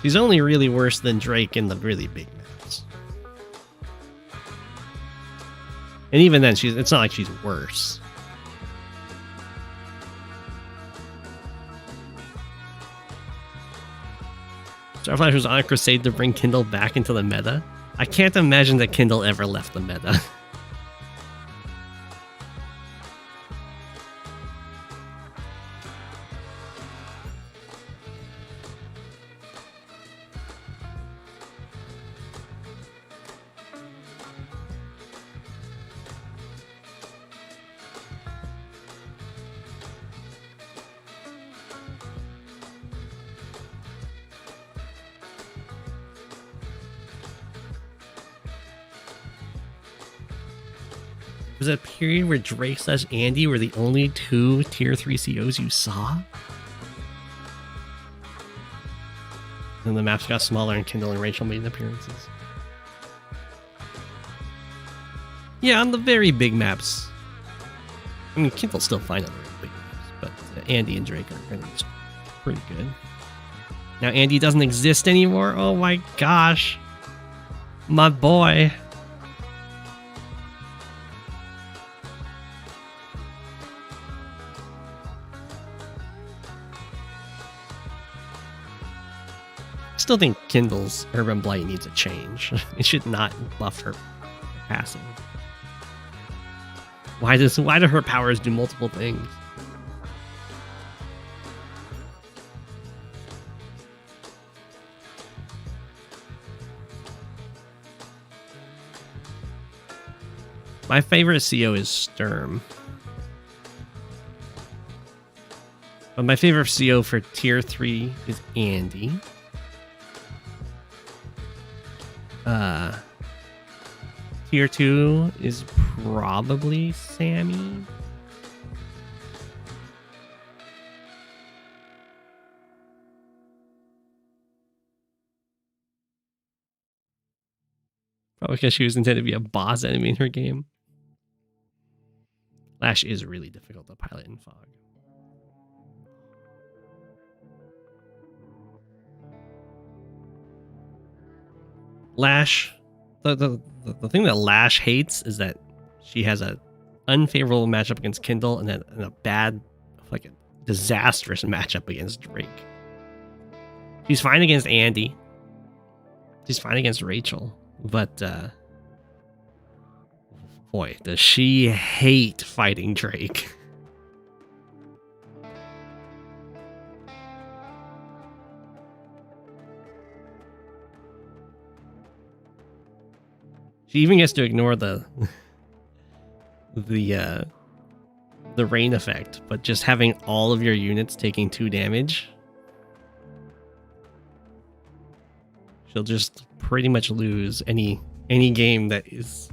She's only really worse than Drake in the really big maps. And even then, it's not like she's worse. Starflash was on a crusade to bring Kindle back into the meta. I can't imagine that Kindle ever left the meta. Was it a period where Drake / Andy were the only 2 tier 3 COs you saw? Then the maps got smaller and Kindle and Rachel made appearances. Yeah, on the very big maps. I mean, Kindle's still fine on the very big maps, but Andy and Drake are pretty good. Now Andy doesn't exist anymore? Oh my gosh. My boy. I still think Kindle's Urban Blight needs a change. It should not buff her passive. Why do her powers do multiple things? My favorite CO is Sturm. But my favorite CO for tier 3 is Andy. Tier 2 is probably Sammy. Probably because she was intended to be a boss enemy in her game. Lash is really difficult to pilot in Fog. Lash, the thing that Lash hates is that she has a unfavorable matchup against Kindle and a bad, like a disastrous matchup against Drake. She's fine against Andy. She's fine against Rachel, but boy, does she hate fighting Drake. She even gets to ignore the rain effect, but just having all of your units taking 2 damage, she'll just pretty much lose any game that is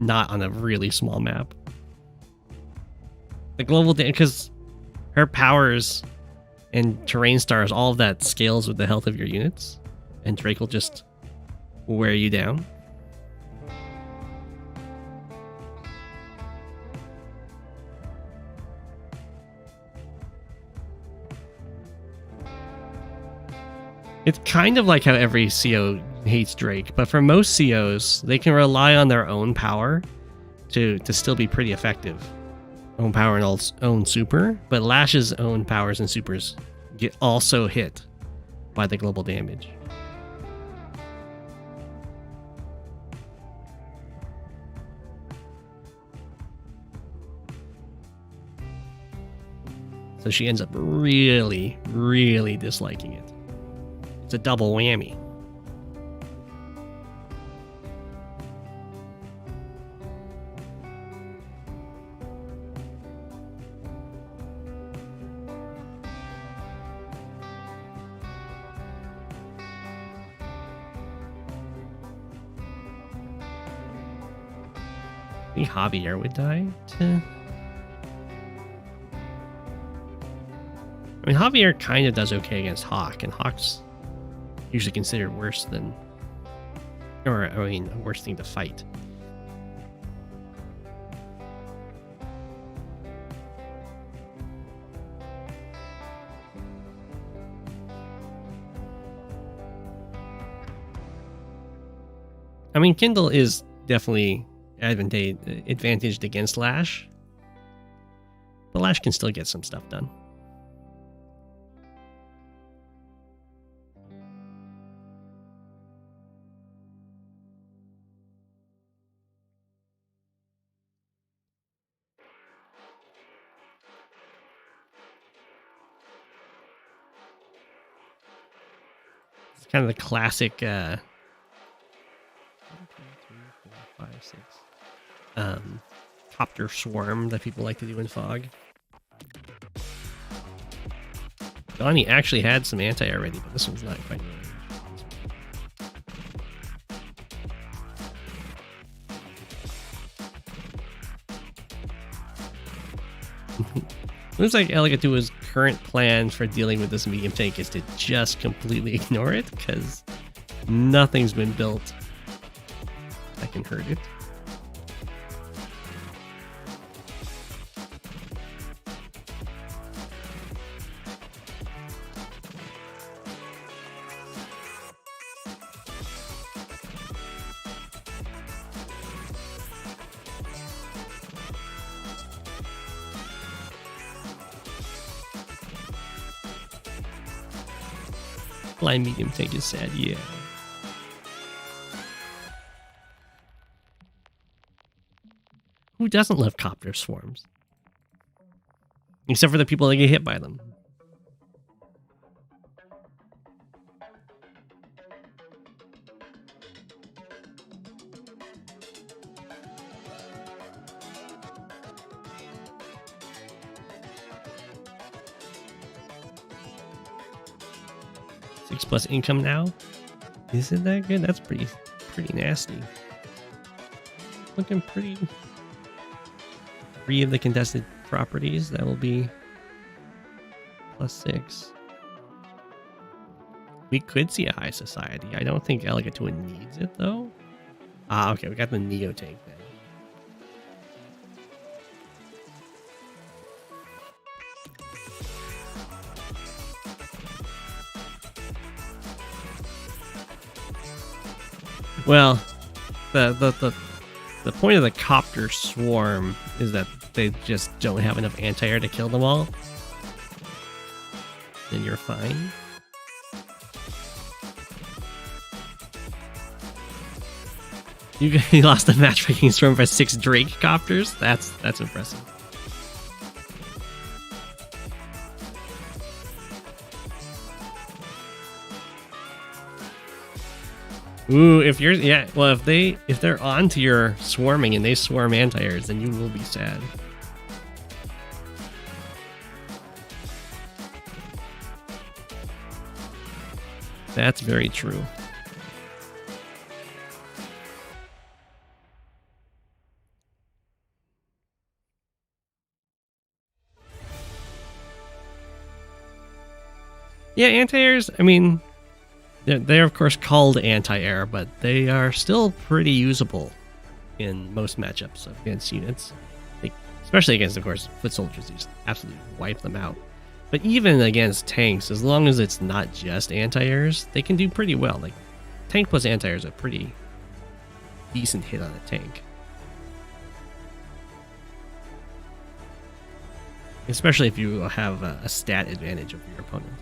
not on a really small map. The global damage, because her powers and terrain stars, all of that scales with the health of your units, and Drake will just wear you down. It's kind of like how every CO hates Drake, but for most COs, they can rely on their own power to still be pretty effective. Own power and own super, but Lash's own powers and supers get also hit by the global damage. So she ends up really, really disliking it. It's a double whammy. I think Javier would die to... I mean, Javier kind of does okay against Hawk, and Hawk's usually considered worse than... Or, I mean, a worse thing to fight. I mean, Kindle is definitely advantaged against Lash, but Lash can still get some stuff done. It's kind of the classic 1, 2, 3, 4, 5, 6 copter swarm that people like to do in Fog. Donnie actually had some anti already, but this one's not quite right. Looks like Elegatua's current plan for dealing with this medium tank is to just completely ignore it, because nothing's been built that can hurt it. Blind medium tank is sad, yeah. Who doesn't love copter swarms? Except for the people that get hit by them. Plus income now. Is it that good? That's pretty nasty. Looking pretty free of the contested properties. That will be +6. We could see a high society. I don't think Elegatua needs it though. Ah, okay, we got the Neo tank then. Well, the point of the copter swarm is that they just don't have enough anti-air to kill them all. Then you're fine. You lost the matchmaking swarm for 6 Drake copters? That's impressive. Ooh, if you're well, if they're onto your swarming and they swarm anti-airs, then you will be sad. That's very true. Yeah, anti-airs, I mean, they're of course called anti-air, but they are still pretty usable in most matchups against units. Especially against, of course, foot soldiers, you just absolutely wipe them out. But even against tanks, as long as it's not just anti-airs, they can do pretty well. Like, tank plus anti-air is a pretty decent hit on a tank. Especially if you have a stat advantage over your opponent.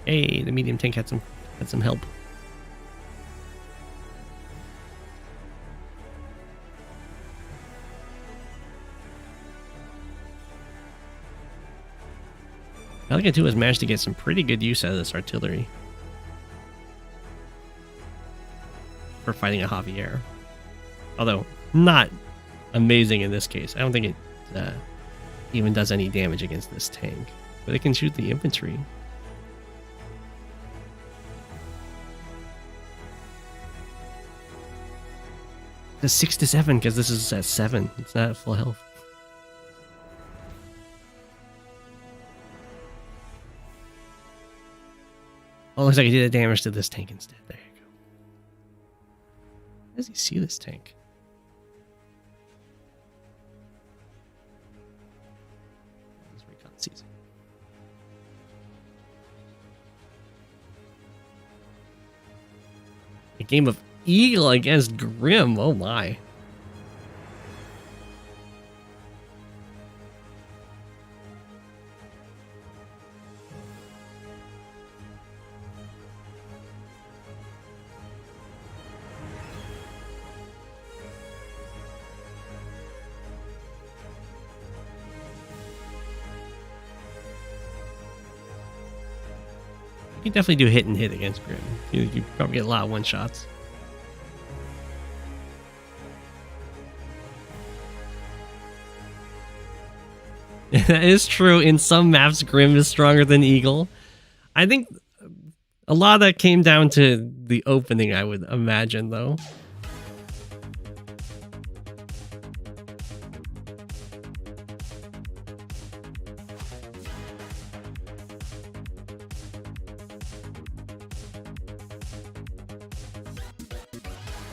Hey, the medium tank had some help. Elegant 2 has managed to get some pretty good use out of this artillery for fighting a Javier. Although, not amazing in this case. I don't think it even does any damage against this tank. But it can shoot the infantry. The 6 to 7 because this is at 7. It's not at full health. Oh, looks like he did the damage to this tank instead. There you go. How does he see this tank? This recon sees it. A game of Eagle against Grim. Oh my. You can definitely do hit and hit against Grim. You probably get a lot of one shots. That is true. In some maps, Grim is stronger than Eagle. I think a lot of that came down to the opening, I would imagine, though.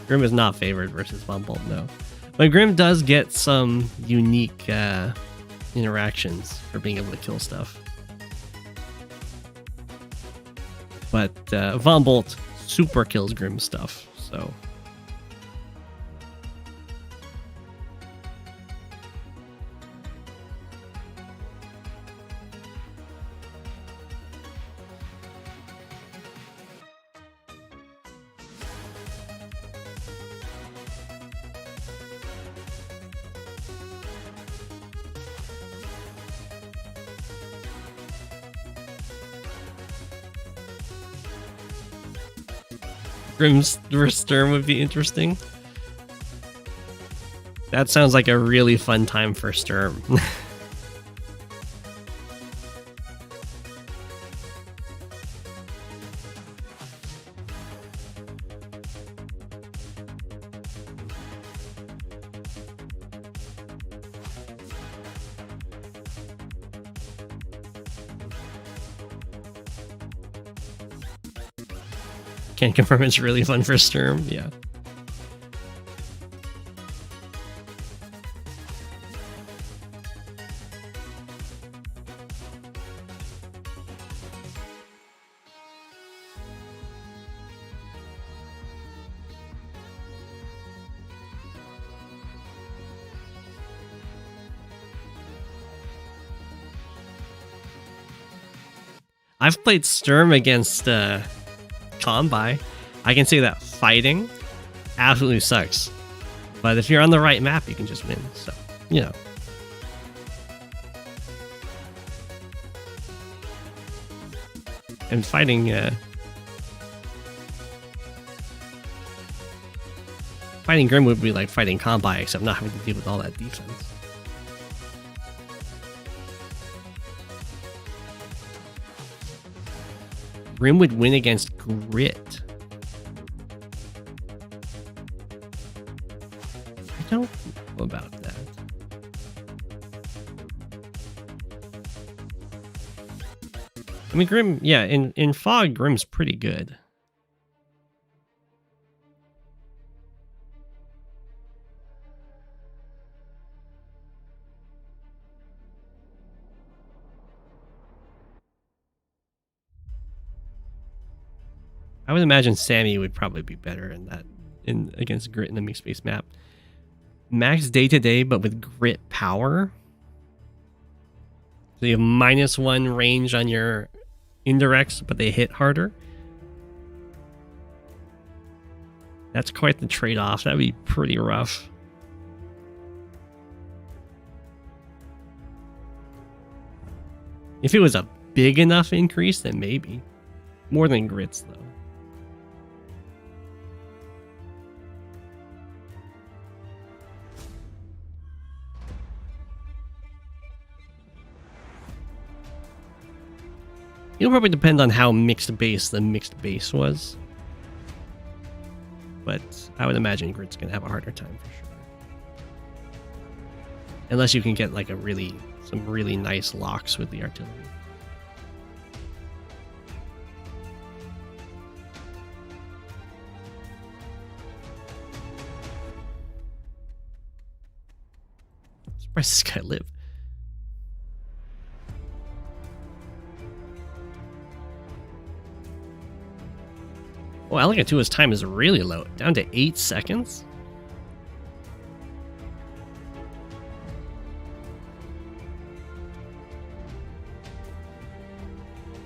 Grim is not favored versus Von Bolt, no. But Grim does get some unique interactions for being able to kill stuff. But Von Bolt super kills Grim stuff, so... Grim's Sturm would be interesting. That sounds like a really fun time for Sturm. Can't confirm it's really fun for Sturm, yeah. I've played Sturm against Combi. I can say that fighting absolutely sucks. But if you're on the right map, you can just win. So, you know. and fighting Grim would be like fighting Combi, except not having to deal with all that defense. Grim would win against Grit. I don't know about that. I mean, Grim, yeah, in Fog, Grim's pretty good. I would imagine Sammy would probably be better in that against Grit in the mixed base map. Max day to day, but with Grit power. So you have -1 range on your indirects, but they hit harder. That's quite the trade-off. That'd be pretty rough. If it was a big enough increase, then maybe. More than Grit's, though. It'll probably depend on how mixed base the mixed base was. But I would imagine Grit's going to have a harder time for sure. Unless you can get like some really nice locks with the artillery. I'm surprised this guy lived. Oh, Alligatura's time is really low, down to 8 seconds.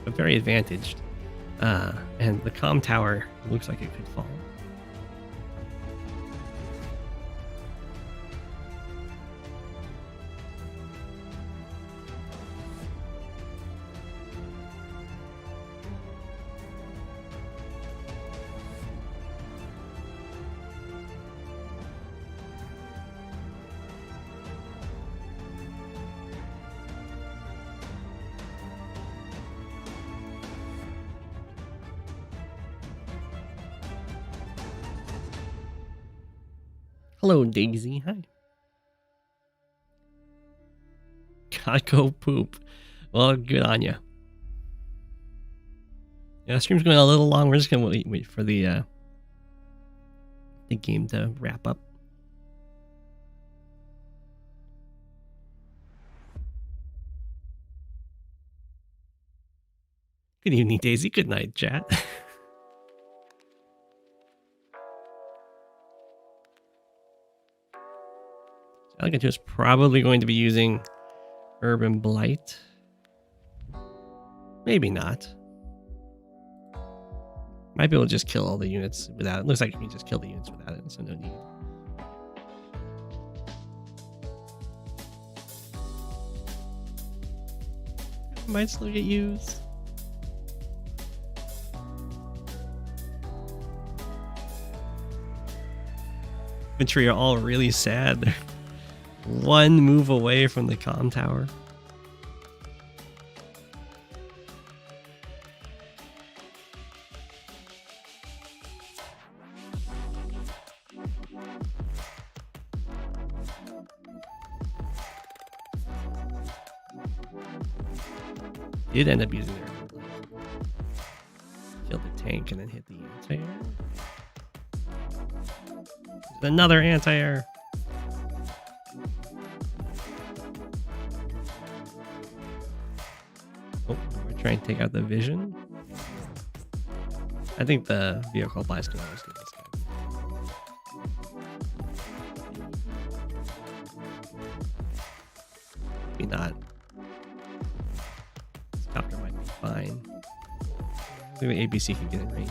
But very advantaged. And the comm tower looks like it could fall. Hello, Daisy. Hi. Gotta go poop. Well, good on ya. Yeah, the stream's going a little long. We're just gonna wait for the game to wrap up. Good evening, Daisy. Good night, chat. Alligator is probably going to be using Urban Blight. Maybe not. Might be able to just kill all the units without it. Looks like you can just kill the units without it, so no need. Might still get used. Infantry are all really sad. They're one move away from the comm tower. Did end up using their kill the tank and then hit the anti-air. Another anti-air. Oh, we're trying to take out the vision. I think the vehicle blast can always get this guy. Maybe not. This copter might be fine. Maybe ABC can get in range.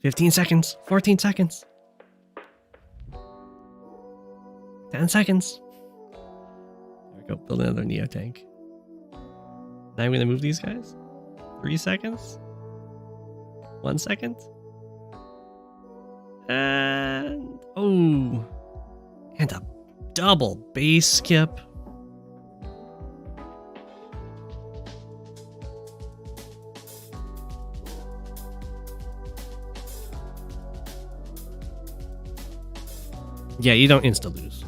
15 seconds. 14 seconds. 10 seconds. There we go. Build another Neo tank. Now I'm going to move these guys. 3 seconds. 1 second. And... oh. And a double base skip. Yeah, you don't insta-lose.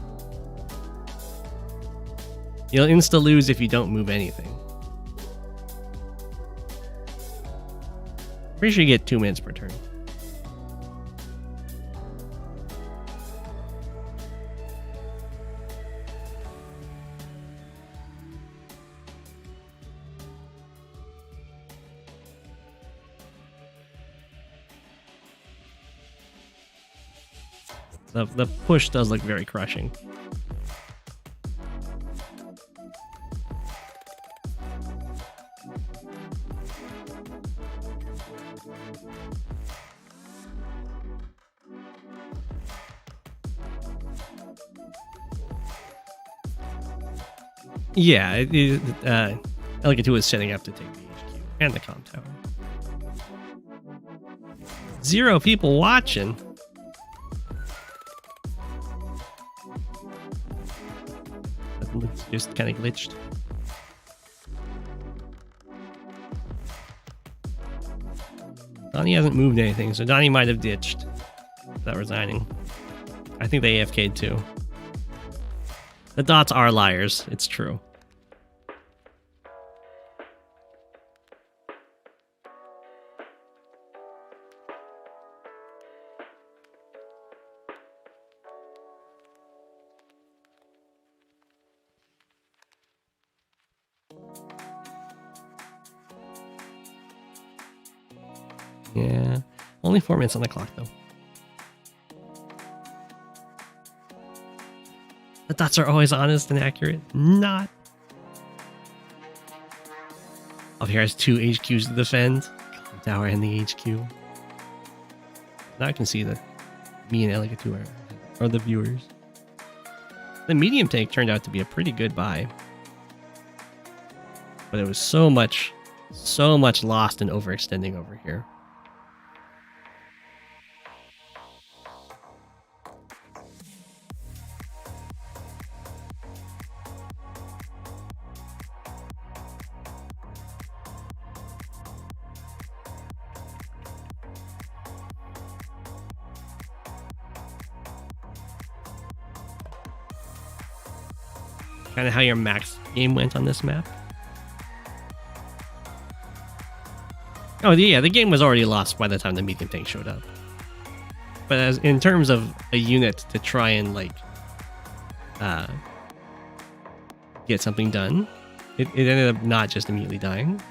You'll insta-lose if you don't move anything. Pretty sure you get 2 minutes per turn. The push does look very crushing. Yeah, Elegant 2 is setting up to take the HQ and the comm tower. 0 people watching. It's just kind of glitched. Donnie hasn't moved anything, so Donnie might have ditched without resigning. I think they AFK'd too. The dots are liars, it's true. Yeah, only 4 minutes on the clock though. The dots are always honest and accurate. Not. Up here has 2 HQs to defend. Tower and the HQ. Now I can see that me and Elegant 2 are the viewers. The medium tank turned out to be a pretty good buy. But it was so much lost and overextending over here. Kind of how your max game went on this map. Oh yeah, the game was already lost by the time the medium tank showed up. But as in terms of a unit to try and like get something done, it ended up not just immediately dying.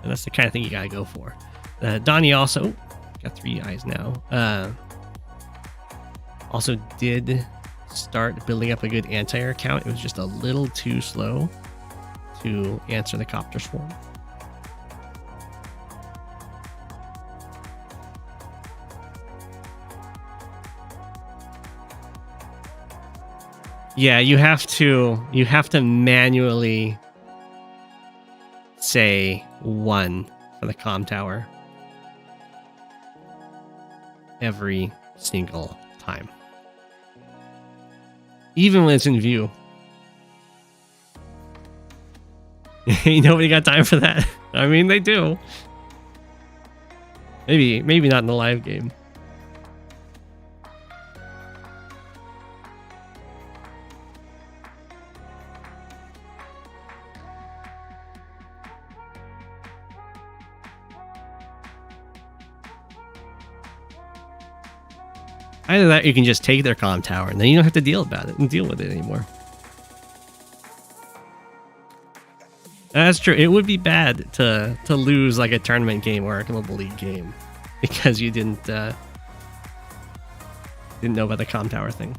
And that's the kind of thing you gotta go for. Donnie also got 3 eyes now. Also did start building up a good anti-air count. It was just a little too slow to answer the copter swarm. Yeah, you have to manually say 1 for the comm tower every single time, even when it's in view. Ain't nobody got time for that. I mean, they do. Maybe not in the live game. Either that, or you can just take their comm tower, and then you don't have to deal with it anymore. That's true. It would be bad to lose like a tournament game or a global league game because you didn't know about the comm tower thing.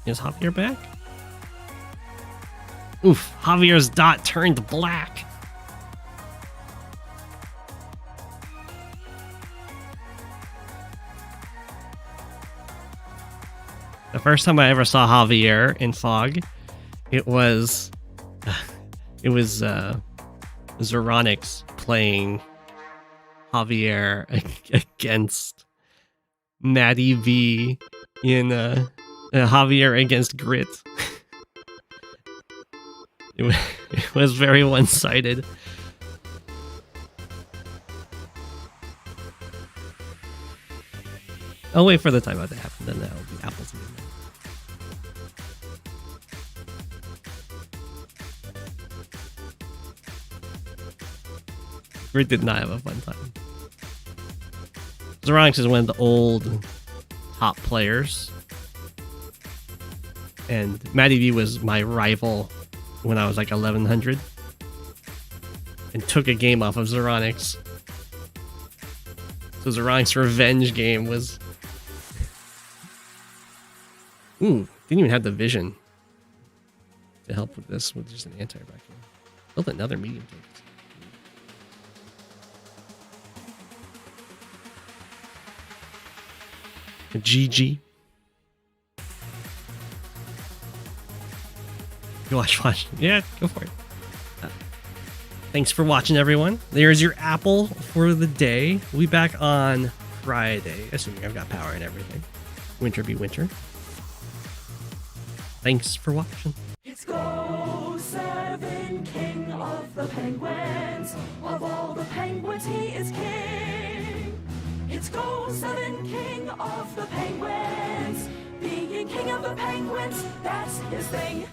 Is Javier back? Oof, Javier's dot turned black. The first time I ever saw Javier in Fog, it was Zeronix playing Javier against Maddie V in Javier against Grit. It was very one-sided. I'll wait for the timeout to happen, then that'll be apples and lemons. Grit did not have a fun time. Zeronix is one of the old top players. And Maddie V was my rival when I was like 1100. And took a game off of Zeronix. So Zeronix's revenge game was... Ooh, didn't even have the vision to help with this with just an anti-back. Built another medium tank. GG. Watch. Yeah, go for it. Thanks for watching, everyone. There's your apple for the day. We'll be back on Friday, assuming I've got power and everything. Winter be winter. Thanks for watching. It's Go7, king of the penguins. Of all the penguins, he is king. It's Go7, king of the penguins. Being king of the penguins, that's his thing.